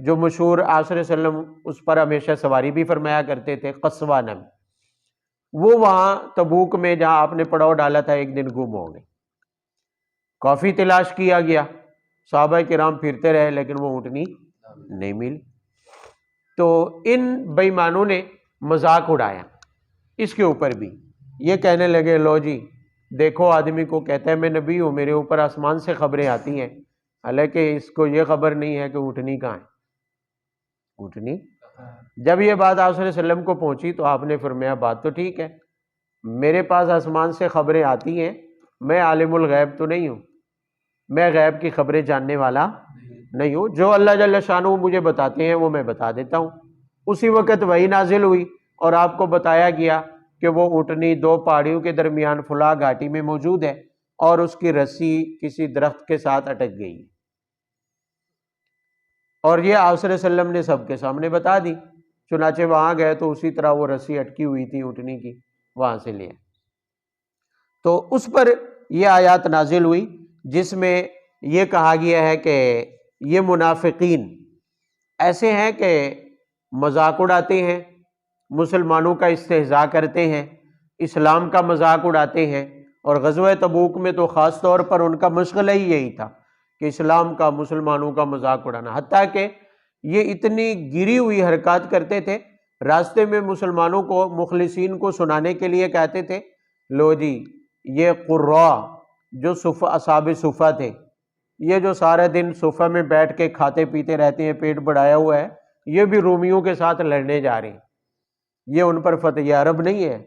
Speaker 1: جو مشہور، آپ صلی اللہ علیہ وسلم اس پر ہمیشہ سواری بھی فرمایا کرتے تھے، قصوہ نام، وہ وہاں تبوک میں جہاں آپ نے پڑاؤ ڈالا تھا ایک دن گم ہو گئی۔ کافی تلاش کیا گیا، صحابہ کرام پھرتے رہے، لیکن وہ اونٹنی نہیں ملی۔ تو ان بے ایمانوں نے مذاق اڑایا اس کے اوپر بھی، یہ کہنے لگے لو جی دیکھو آدمی کو کہتا ہے میں نبی ہوں، میرے اوپر آسمان سے خبریں آتی ہیں، حالانکہ اس کو یہ خبر نہیں ہے کہ اونٹنی کہاں ہے۔ اونٹنی جب یہ بات آپ صلی اللہ علیہ وسلم کو پہنچی تو آپ نے فرمایا بات تو ٹھیک ہے، میرے پاس آسمان سے خبریں آتی ہیں، میں عالم الغیب تو نہیں ہوں، میں غیب کی خبریں جاننے والا نہیں ہوں، جو اللہ جل شانہ مجھے بتاتے ہیں وہ میں بتا دیتا ہوں۔ اسی وقت وحی نازل ہوئی اور آپ کو بتایا گیا کہ وہ اونٹنی 2 پہاڑیوں کے درمیان فلاں گھاٹی میں موجود ہے، اور اس کی رسی کسی درخت کے ساتھ اٹک گئی، اور یہ آپ صلی اللہ علیہ وسلم نے سب کے سامنے بتا دی۔ چنانچہ وہاں گئے تو اسی طرح وہ رسی اٹکی ہوئی تھی اونٹنی کی، وہاں سے لے، تو اس پر یہ آیات نازل ہوئی جس میں یہ کہا گیا ہے کہ یہ منافقین ایسے ہیں کہ مذاق اڑاتے ہیں، مسلمانوں کا استہزاء کرتے ہیں، اسلام کا مذاق اڑاتے ہیں، اور غزوہ تبوک میں تو خاص طور پر ان کا مشغلہ ہی یہی تھا کہ اسلام کا، مسلمانوں کا مذاق اڑانا، حتیٰ کہ یہ اتنی گری ہوئی حرکات کرتے تھے، راستے میں مسلمانوں کو، مخلصین کو سنانے کے لیے کہتے تھے لو جی یہ قراء جو اصحاب صفہ تھے، یہ جو سارے دن صفہ میں بیٹھ کے کھاتے پیتے رہتے ہیں، پیٹ بڑھایا ہوا ہے، یہ بھی رومیوں کے ساتھ لڑنے جا رہے ہیں، یہ ان پر فتح، یہ عرب نہیں ہے،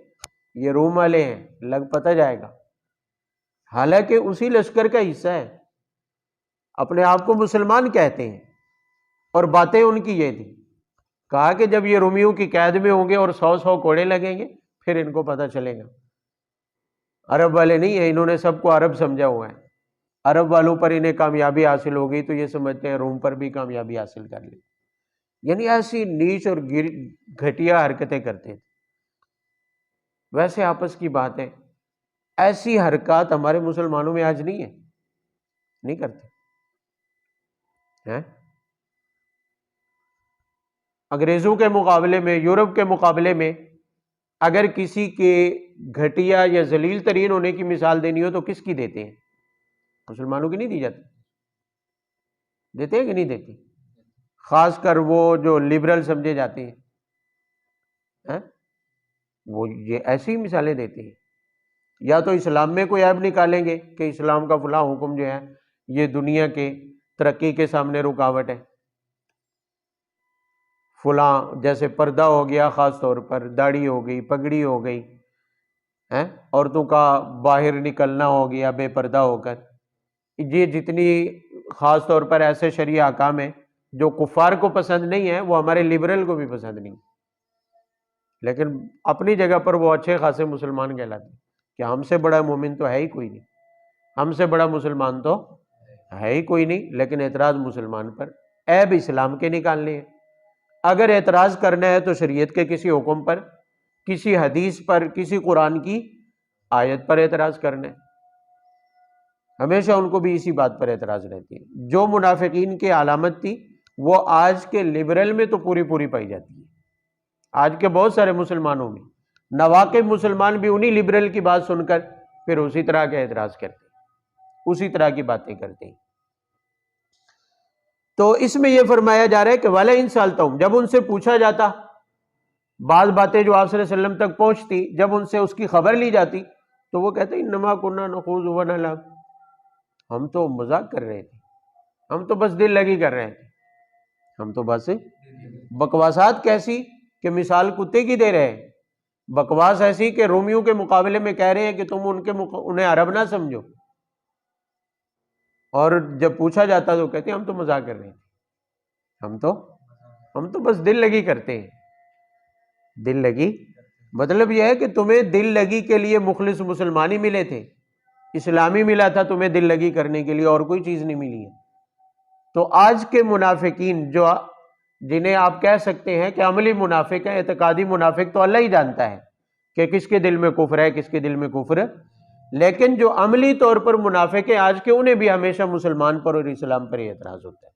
Speaker 1: یہ روم والے ہیں، لگ پتہ جائے گا، حالانکہ اسی لشکر کا حصہ ہے، اپنے آپ کو مسلمان کہتے ہیں، اور باتیں ان کی یہ تھی، کہا کہ جب یہ رومیوں کی قید میں ہوں گے اور 100 کوڑے لگیں گے پھر ان کو پتہ چلے گا۔ عرب والے نہیں ہیں، انہوں نے سب کو عرب سمجھا ہوا ہے، عرب والوں پر انہیں کامیابی حاصل ہو گئی تو یہ سمجھتے ہیں روم پر بھی کامیابی حاصل کر لی، یعنی ایسی نیچ اور گھٹیا حرکتیں کرتے تھے۔ ویسے آپس کی بات ہے، ایسی حرکات ہمارے مسلمانوں میں آج نہیں ہے، نہیں کرتے ہیں۔ انگریزوں کے مقابلے میں، یورپ کے مقابلے میں اگر کسی کے گھٹیا یا ذلیل ترین ہونے کی مثال دینی ہو تو کس کی دیتے ہیں؟ مسلمانوں کی نہیں دی جاتی؟ دیتے ہیں کہ نہیں دیتے؟ خاص کر وہ جو لبرل سمجھے جاتے ہیں وہ یہ ایسی مثالیں دیتے ہیں۔ یا تو اسلام میں کوئی عیب نکالیں گے کہ اسلام کا فلاں حکم جو ہے یہ دنیا کے ترقی کے سامنے رکاوٹ ہے، فلاں جیسے پردہ ہو گیا، خاص طور پر داڑھی ہو گئی، پگڑی ہو گئی، عورتوں کا باہر نکلنا ہو گیا بے پردہ ہو کر، یہ جتنی خاص طور پر ایسے شرعی احکام ہیں جو کفار کو پسند نہیں ہے، وہ ہمارے لبرل کو بھی پسند نہیں، لیکن اپنی جگہ پر وہ اچھے خاصے مسلمان کہلاتے ہیں کہ ہم سے بڑا مومن تو ہے ہی کوئی نہیں، ہم سے بڑا مسلمان تو ہے ہی کوئی نہیں، لیکن اعتراض مسلمان پر عیب اسلام کے نکالنے ہیں۔ اگر اعتراض کرنا ہے تو شریعت کے کسی حکم پر، کسی حدیث پر، کسی قرآن کی آیت پر اعتراض کرنا ہے۔ ہمیشہ ان کو بھی اسی بات پر اعتراض رہتی ہے۔ جو منافقین کی علامت تھی وہ آج کے لبرل میں تو پوری پوری پائی جاتی ہے، آج کے بہت سارے مسلمانوں میں نواقب مسلمان بھی انہی لبرل کی بات سن کر پھر اسی طرح کے اعتراض کرتے ہیں، اسی طرح کی باتیں کرتے ہیں۔ تو اس میں یہ فرمایا جا رہا ہے کہ وَلَئِن سَأَلْتَهُمْ، جب ان سے پوچھا جاتا، بعض باتیں جو آپ صلی اللہ علیہ وسلم تک پہنچتی، جب ان سے اس کی خبر لی جاتی تو وہ کہتے ہیں انما كنا نخوض ونلعب، ہم تو مذاق کر رہے تھے، ہم تو بس دل لگی کر رہے تھے، ہم تو بس بکواسات کیسی کہ مثال کتے کی دے رہے ہیں، بکواس ایسی کہ رومیوں کے مقابلے میں کہہ رہے ہیں کہ تم انہیں عرب نہ سمجھو، اور جب پوچھا جاتا تو کہتے ہیں ہم تو مذاق کر رہے ہیں، ہم تو بس دل لگی کرتے ہیں۔ دل لگی مطلب یہ ہے کہ تمہیں دل لگی کے لیے مخلص مسلمانی ملے تھے، اسلامی ملا تھا تمہیں دل لگی کرنے کے لیے، اور کوئی چیز نہیں ملی ہے۔ تو آج کے منافقین جنہیں آپ کہہ سکتے ہیں کہ عملی منافق ہیں، اعتقادی منافق تو اللہ ہی جانتا ہے کہ کس کے دل میں کفر ہے، کس کے دل میں کفر ہے، لیکن جو عملی طور پر منافق ہیں آج کے، انہیں بھی ہمیشہ مسلمان پر اور اسلام پر ہی اعتراض ہوتا ہے۔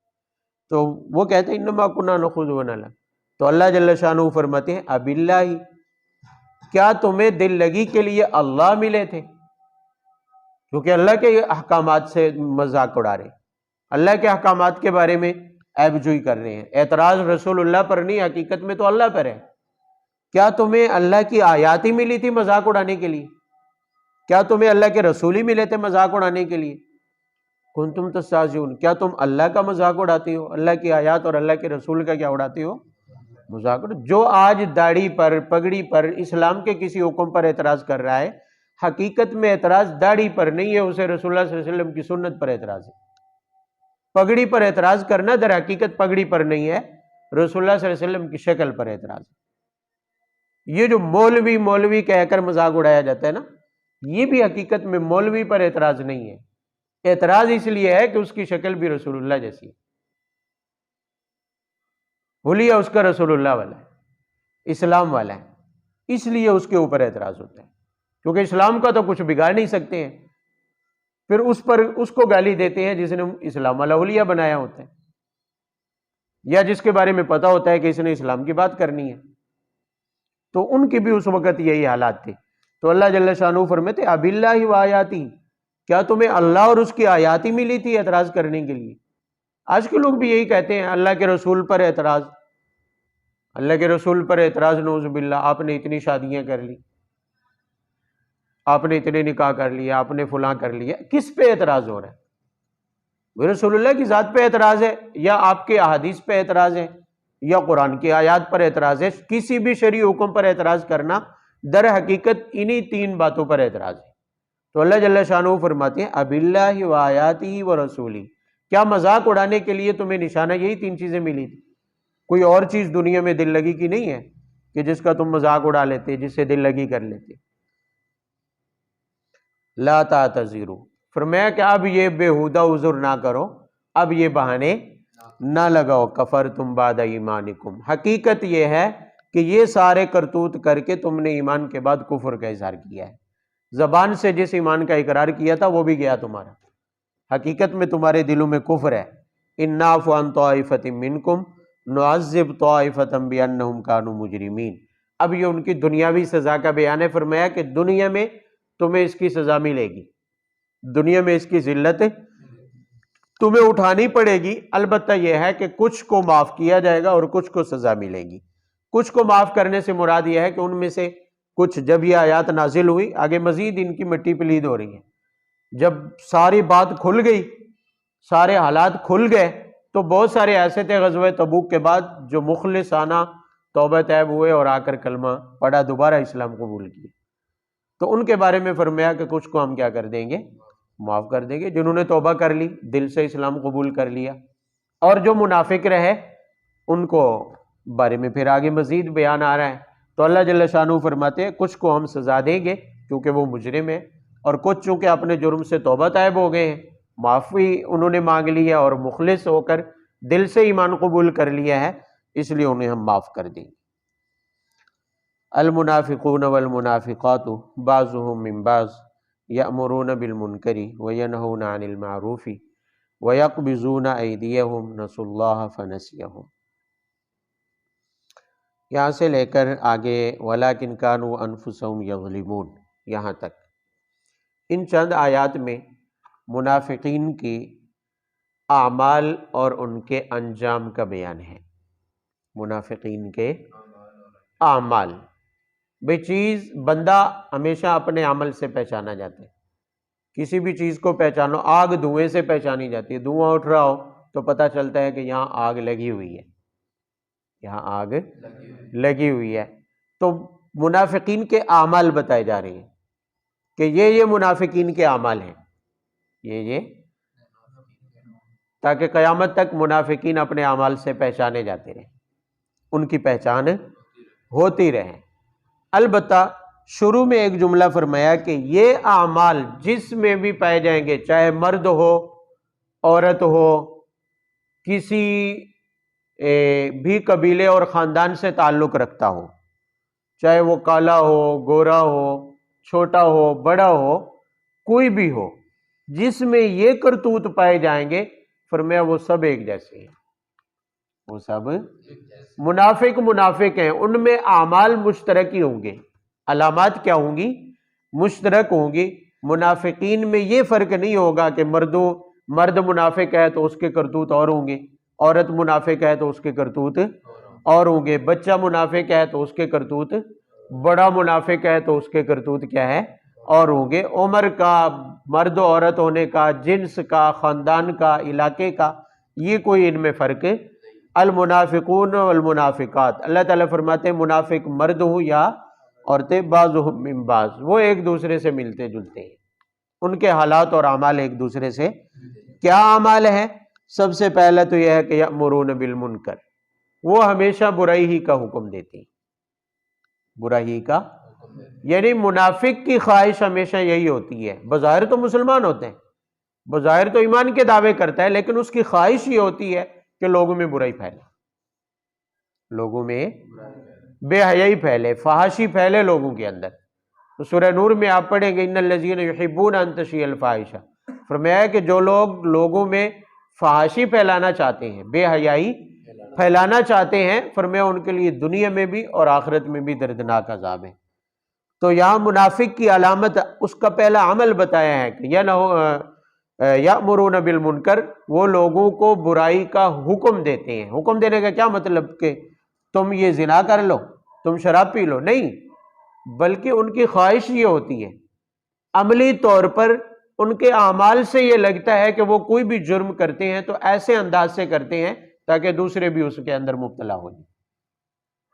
Speaker 1: تو وہ کہتے ہیں انما کنا نخوض ونلعب، تو اللہ جل شانہ فرماتے ہیں اب اللہ، کیا تمہیں دل لگی کے لیے اللہ ملے تھے؟ کیونکہ اللہ کے احکامات سے مذاق اڑا رہے، اللہ کے احکامات کے بارے میں عیب جوئی کر رہے ہیں، اعتراض رسول اللہ پر نہیں، حقیقت میں تو اللہ پر ہے۔ کیا تمہیں اللہ کی آیات ہی ملی تھی مذاق اڑانے کے لیے؟ کیا تمہیں اللہ کے رسول ہی ملے تھے مذاق اڑانے کے لیے؟ کنتم تستہزئون، کیا تم اللہ کا مذاق اڑاتے ہو؟ اللہ کی آیات اور اللہ کے رسول کا کیا اڑاتے ہو؟ مذاق۔ جو آج داڑھی پر، پگڑی پر، اسلام کے کسی حکم پر اعتراض کر رہا ہے، حقیقت میں اعتراض داڑھی پر نہیں ہے، اسے رسول اللہ صلی اللہ علیہ وسلم کی سنت پر اعتراض ہے۔ پگڑی پر اعتراض کرنا در حقیقت پگڑی پر نہیں ہے، رسول اللہ صلی اللہ علیہ وسلم کی شکل پر اعتراض ہے۔ یہ جو مولوی کہہ کر مذاق اڑایا جاتا ہے نا، یہ بھی حقیقت میں مولوی پر اعتراض نہیں ہے، اعتراض اس لیے ہے کہ اس کی شکل بھی رسول اللہ جیسی ہے، حلیہ اس کا رسول اللہ والا ہے، اسلام والا ہے، اس لیے اس کے اوپر اعتراض ہوتا ہے، کیونکہ اسلام کا تو کچھ بگاڑ نہیں سکتے ہیں، پھر اس کو گالی دیتے ہیں جس نے اسلام والا حلیہ بنایا ہوتا ہے، یا جس کے بارے میں پتا ہوتا ہے کہ اس نے اسلام کی بات کرنی ہے۔ تو ان کی بھی اس وقت یہی حالات تھے۔ تو اللہ جل شانہ فرماتے اب اللہ و آیاتی، کیا تمہیں اللہ اور اس کی آیات ہی ملی تھی اعتراض کرنے کے لیے؟ آج کے لوگ بھی یہی کہتے ہیں، اللہ کے رسول پر اعتراض، اللہ کے رسول پر اعتراض، نعوذ باللہ، آپ نے اتنی شادیاں کر لی، آپ نے اتنے نکاح کر لیے، آپ نے فلاں کر لیا، کس پہ اعتراض ہو رہا ہے؟ وہ رسول اللہ کی ذات پہ اعتراض ہے، یا آپ کے احادیث پہ اعتراض ہے، یا قرآن کی آیات پر اعتراض ہے؟ کسی بھی شرعی حکم پر اعتراض کرنا در حقیقت انہی تین باتوں پر اعتراض ہے۔ تو اللہ جل شانہ فرماتے ہیں اب اللہ و آیاتہ و رسولی، کیا مذاق اڑانے کے لیے تمہیں نشانہ یہی تین چیزیں ملی تھی؟ کوئی اور چیز دنیا میں دل لگی کی نہیں ہے کہ جس کا تم مذاق اڑا لیتے، جس سے دل لگی کر لیتے۔ لا تعتذروا، فرمایا کہ اب یہ بےہودہ عذر نہ کرو، اب یہ بہانے نہ لگاؤ، کفرتم بعد ایمانکم، حقیقت یہ ہے کہ یہ سارے کرتوت کر کے تم نے ایمان کے بعد کفر کا اظہار کیا ہے، زبان سے جس ایمان کا اقرار کیا تھا وہ بھی گیا تمہارا، حقیقت میں تمہارے دلوں میں کفر ہے۔ ان نعفو عن طائفۃ منکم نعذب طائفۃ بانہم کانوا مجرمین، اب یہ ان کی دنیاوی سزا کا بیان ہے، فرمایا کہ دنیا میں تمہیں اس کی سزا ملے گی، دنیا میں اس کی ذلت تمہیں اٹھانی پڑے گی، البتہ یہ ہے کہ کچھ کو معاف کیا جائے گا اور کچھ کو سزا ملے گی۔ کچھ کو معاف کرنے سے مراد یہ ہے کہ ان میں سے کچھ جب یہ آیات نازل ہوئی، آگے مزید ان کی مٹی پلید ہو رہی ہے، جب ساری بات کھل گئی، سارے حالات کھل گئے، تو بہت سارے ایسے تھے غزوہ تبوک کے بعد جو مخلصانہ توبہ طیب ہوئے اور آ کر کلمہ پڑھا، دوبارہ اسلام قبول کیا، تو ان کے بارے میں فرمایا کہ کچھ کو ہم کیا کر دیں گے، معاف کر دیں گے، جنہوں نے توبہ کر لی، دل سے اسلام قبول کر لیا، اور جو منافق رہے ان کو بارے میں پھر آگے مزید بیان آ رہا ہے۔ تو اللہ جل شانہ فرماتے ہیں کچھ کو ہم سزا دیں گے کیونکہ وہ مجرم ہیں، اور کچھ چونکہ اپنے جرم سے توبہ طائب ہو گئے ہیں، معافی انہوں نے مانگ لی ہے اور مخلص ہو کر دل سے ایمان قبول کر لیا ہے، اس لیے انہیں ہم معاف کر دیں گے۔ المنافقون والمنافقات بعضهم من بعض یأمرون بالمنکر وینہون عن المعروف ویقبضون ایدیہم نسوا اللہ فنسیہم، یہاں سے لے کر آگے وَلَٰكِنْ كَانُوا أَنفُسَهُمْ يَظْلِمُونَ، یہاں تک ان چند آیات میں منافقین کی اعمال اور ان کے انجام کا بیان ہے۔ منافقین کے اعمال، بے چیز بندہ ہمیشہ اپنے عمل سے پہچانا جاتا ہے، کسی بھی چیز کو پہچانو، آگ دھوئیں سے پہچانی جاتی ہے، دھواں اٹھ رہا ہو تو پتہ چلتا ہے کہ یہاں آگ لگی ہوئی ہے، یہاں آگ لگی ہوئی ہے۔ تو منافقین کے اعمال بتائے جا رہے ہیں کہ یہ منافقین کے اعمال ہیں، یہ تاکہ قیامت تک منافقین اپنے اعمال سے پہچانے جاتے رہیں، ان کی پہچان ہوتی رہے۔ البتہ شروع میں ایک جملہ فرمایا کہ یہ اعمال جس میں بھی پائے جائیں گے، چاہے مرد ہو، عورت ہو، کسی بھی قبیلے اور خاندان سے تعلق رکھتا ہو، چاہے وہ کالا ہو، گورا ہو، چھوٹا ہو، بڑا ہو، کوئی بھی ہو، جس میں یہ کرتوت پائے جائیں گے، فرمایا وہ سب ایک جیسے ہیں، وہ سب منافق ہیں، ان میں اعمال مشترک ہی ہوں گے، علامات کیا ہوں گی؟ مشترک ہوں گی۔ منافقین میں یہ فرق نہیں ہوگا کہ مرد منافق ہے تو اس کے کرتوت اور ہوں گے، عورت منافق ہے تو اس کے کرتوت اور ہوں گے، بچہ منافق ہے تو اس کے کرتوت، بڑا منافق ہے تو اس کے کرتوت کیا ہے؟ اور ہوں گے۔ عمر کا، مرد و عورت ہونے کا، جنس کا، خاندان کا، علاقے کا، یہ کوئی ان میں فرق۔ المنافقون والمنافقات، اللہ تعالیٰ فرماتے ہیں منافق مرد ہوں یا عورتیں، بعضهم من بعض، وہ ایک دوسرے سے ملتے جلتے ہیں، ان کے حالات اور اعمال ایک دوسرے سے۔ کیا اعمال ہیں؟ سب سے پہلا تو یہ ہے کہ یأمرون بالمنکر، وہ ہمیشہ برائی ہی کا حکم دیتے ہیں، برائی کا، یعنی منافق کی خواہش ہمیشہ یہی ہوتی ہے، بظاہر تو مسلمان ہوتے ہیں، بظاہر تو ایمان کے دعوے کرتا ہے، لیکن اس کی خواہش یہ ہوتی ہے کہ لوگوں میں برائی پھیلے، لوگوں میں بے حیائی پھیلے، فحاشی پھیلے لوگوں کے اندر۔ تو سورہ نور میں آپ پڑھیں گے ان الذین یحبون ان تشیع الفاحشہ، فرمایا کہ جو لوگ لوگوں میں فحاشی پھیلانا چاہتے ہیں، بے حیائی پھیلانا چاہتے ہیں، فرمایا ان کے لیے دنیا میں بھی اور آخرت میں بھی دردناک عذاب ہے۔ تو یہاں منافق کی علامت، اس کا پہلا عمل بتایا ہے کہ یأمرون بالمنکر، وہ لوگوں کو برائی کا حکم دیتے ہیں۔ حکم دینے کا کیا مطلب کہ تم یہ زنا کر لو، تم شراب پی لو، نہیں، بلکہ ان کی خواہش یہ ہوتی ہے، عملی طور پر ان کے اعمال سے یہ لگتا ہے کہ وہ کوئی بھی جرم کرتے ہیں تو ایسے انداز سے کرتے ہیں تاکہ دوسرے بھی اس کے اندر مبتلا ہو جائیں،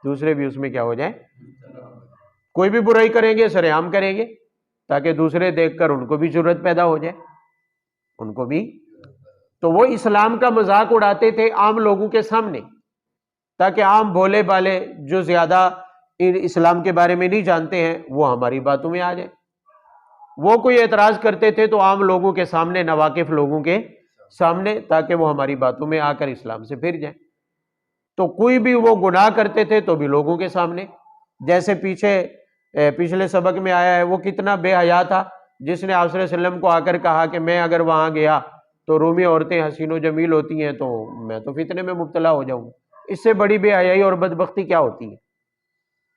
Speaker 1: دوسرے بھی اس میں کیا ہو جائیں، کوئی بھی برائی کریں گے سر عام کریں گے تاکہ دوسرے دیکھ کر ان کو بھی جرأت پیدا ہو جائے، ان کو بھی۔ تو وہ اسلام کا مذاق اڑاتے تھے عام لوگوں کے سامنے تاکہ عام بھولے بالے جو زیادہ اسلام کے بارے میں نہیں جانتے ہیں وہ ہماری باتوں میں آ جائیں۔ وہ کوئی اعتراض کرتے تھے تو عام لوگوں کے سامنے، ناواقف لوگوں کے سامنے، تاکہ وہ ہماری باتوں میں آ کر اسلام سے پھر جائیں۔ تو کوئی بھی وہ گناہ کرتے تھے تو بھی لوگوں کے سامنے، جیسے پچھلے سبق میں آیا ہے، وہ کتنا بے حیا تھا جس نے آپ صلی اللہ علیہ وسلم کو آ کر کہا کہ میں اگر وہاں گیا تو رومی عورتیں حسین و جمیل ہوتی ہیں تو میں تو فتنے میں مبتلا ہو جاؤں، اس سے بڑی بے حیائی اور بدبختی کیا ہوتی ہے؟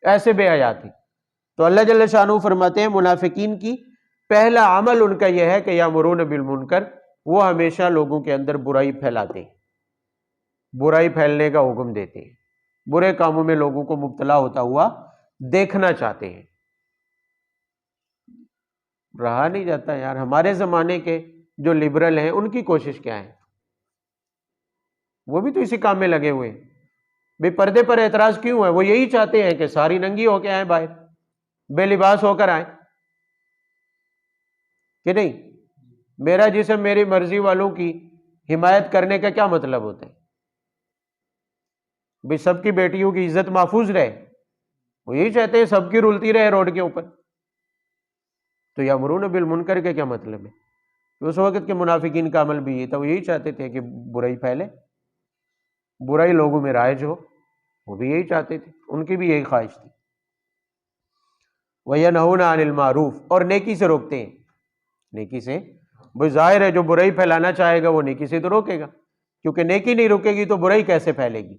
Speaker 1: ایسے بے حیا تھی۔ تو اللہ جل شانہ فرماتے ہیں منافقین کی پہلا عمل ان کا یہ ہے کہ یامرون بالمنکر، وہ ہمیشہ لوگوں کے اندر برائی پھیلاتے ہیں، برائی پھیلنے کا حکم دیتے ہیں، برے کاموں میں لوگوں کو مبتلا ہوتا ہوا دیکھنا چاہتے ہیں۔ رہا نہیں جاتا یار. ہمارے زمانے کے جو لبرل ہیں ان کی کوشش کیا ہے؟ وہ بھی تو اسی کام میں لگے ہوئے ہیں. بھئی پردے پر اعتراض کیوں ہے؟ وہ یہی چاہتے ہیں کہ ساری ننگی ہو کے آئیں باہر، بے لباس ہو کر آئیں کہ نہیں. میرا جسم میری مرضی والوں کی حمایت کرنے کا کیا مطلب ہوتا ہے؟ بھئی سب کی بیٹیوں کی عزت محفوظ رہے، وہ یہی چاہتے ہیں سب کی رولتی رہے روڈ کے اوپر. تو یامرون بالمنکر کا کیا مطلب ہے؟ اس وقت کے منافقین کا عمل بھی یہ تھا، وہ یہی چاہتے تھے کہ برائی پھیلے، برائی لوگوں میں رائج ہو. وہ بھی یہی چاہتے تھے، ان کی بھی یہی خواہش تھی. وَيَنْهُونَ عَنِ الْمَعْرُوفِ، اور نیکی سے روکتے ہیں. نیکی سے بھئی ظاہر ہے جو برائی پھیلانا چاہے گا وہ نیکی سے تو روکے گا، کیونکہ نیکی نہیں روکے گی تو برائی کیسے پھیلے گی؟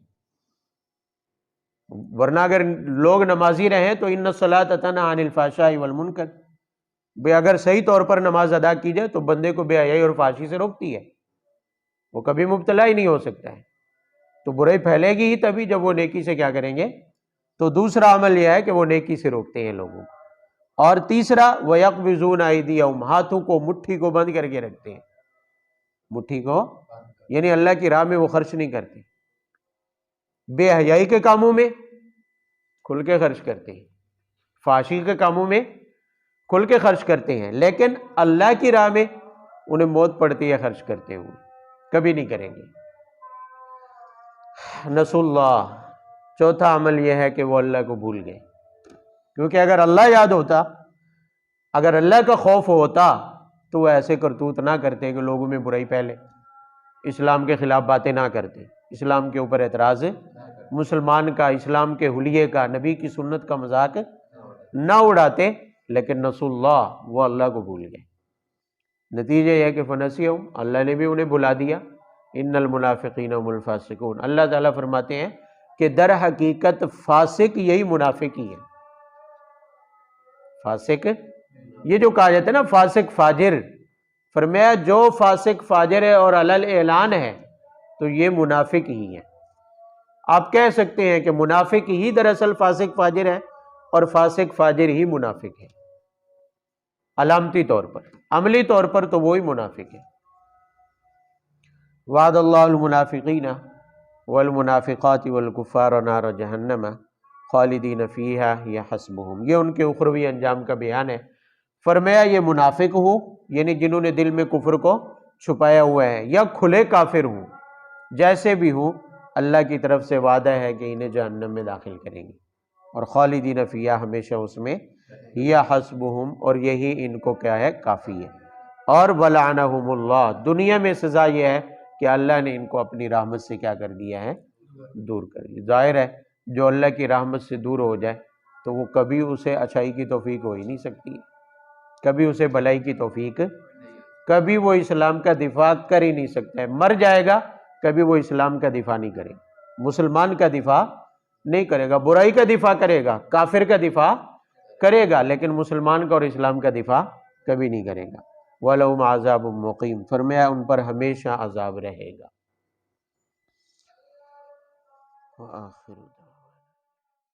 Speaker 1: ورنہ اگر لوگ نمازی رہیں تو ان الصلاۃ تنہی عن الفحشاء والمنکر، بھئی اگر صحیح طور پر نماز ادا کی جائے تو بندے کو بے حیائی اور فحاشی سے روکتی ہے، وہ کبھی مبتلا ہی نہیں ہو سکتا ہے. تو برائی پھیلے گی ہی تبھی جب وہ نیکی سے کیا کریں گے. تو دوسرا عمل یہ ہے کہ وہ نیکی سے روکتے ہیں لوگوں کو. اور تیسرا وَيَقْبِضُونَ أَيْدِيَهُمْ، ہاتھوں کو، مٹھی کو بند کر کے رکھتے ہیں. مٹھی کو یعنی اللہ کی راہ میں وہ خرچ نہیں کرتے. بے حیائی کے کاموں میں کھل کے خرچ کرتے ہیں، فحاشی کے کاموں میں کھل کے خرچ کرتے ہیں، لیکن اللہ کی راہ میں انہیں موت پڑتی ہے خرچ کرتے ہوئے، کبھی نہیں کریں گے. نسوا اللہ، چوتھا عمل یہ ہے کہ وہ اللہ کو بھول گئے. کیونکہ اگر اللہ یاد ہوتا، اگر اللہ کا خوف ہوتا تو وہ ایسے کرتوت نہ کرتے کہ لوگوں میں برائی پھیلے، اسلام کے خلاف باتیں نہ کرتے، اسلام کے اوپر اعتراض، مسلمان کا، اسلام کے حلیے کا، نبی کی سنت کا مذاق نہ اڑاتے. لیکن نسوا اللہ، وہ اللہ کو بھول گئے. نتیجہ یہ ہے کہ فنسیہم، اللہ نے بھی انہیں بھلا دیا. ان المنافقین هم الفاسقون، اللہ تعالیٰ فرماتے ہیں کہ در حقیقت فاسق یہی منافق ہی ہے. فاسق، یہ جو کہا جاتا ہے نا فاسق فاجر، فرمایا جو فاسق فاجر ہے اور علل اعلان ہے تو یہ منافق ہی ہے. آپ کہہ سکتے ہیں کہ منافق ہی دراصل فاسق فاجر ہے اور فاسق فاجر ہی منافق ہے، علامتی طور پر. عملی طور پر تو وہی منافق ہے. وعد اللہ المنافقین والمنافقات والکفار نار جہنم خالدین فیہا ہی حسبہم، یہ ان کے اخروی انجام کا بیان ہے. فرمایا یہ منافق ہوں یعنی جنہوں نے دل میں کفر کو چھپایا ہوا ہے، یا کھلے کافر ہوں، جیسے بھی ہوں، اللہ کی طرف سے وعدہ ہے کہ انہیں جہنم میں داخل کریں گے، اور خالدین فیہا، ہمیشہ اس میں، ہی حسبہم، اور یہی ان کو کیا ہے، کافی ہے. اور ولعنہم اللہ، دنیا میں سزا یہ ہے کہ اللہ نے ان کو اپنی رحمت سے کیا کر دیا ہے، دور کر دیا. ظاہر ہے جو اللہ کی رحمت سے دور ہو جائے تو وہ کبھی اسے اچھائی کی توفیق ہو ہی نہیں سکتی، کبھی اسے بھلائی کی توفیق، کبھی وہ اسلام کا دفاع کر ہی نہیں سکتا ہے. مر جائے گا کبھی وہ اسلام کا دفاع نہیں کرے گا، مسلمان کا دفاع نہیں کرے گا. برائی کا دفاع کرے گا، کافر کا دفاع کرے گا، لیکن مسلمان کا اور اسلام کا دفاع کبھی نہیں کرے گا. وَلَهُمْ عَذَابٌ مُقِيمٌ، فرمایا ان پر ہمیشہ عذاب رہے گا. وآخر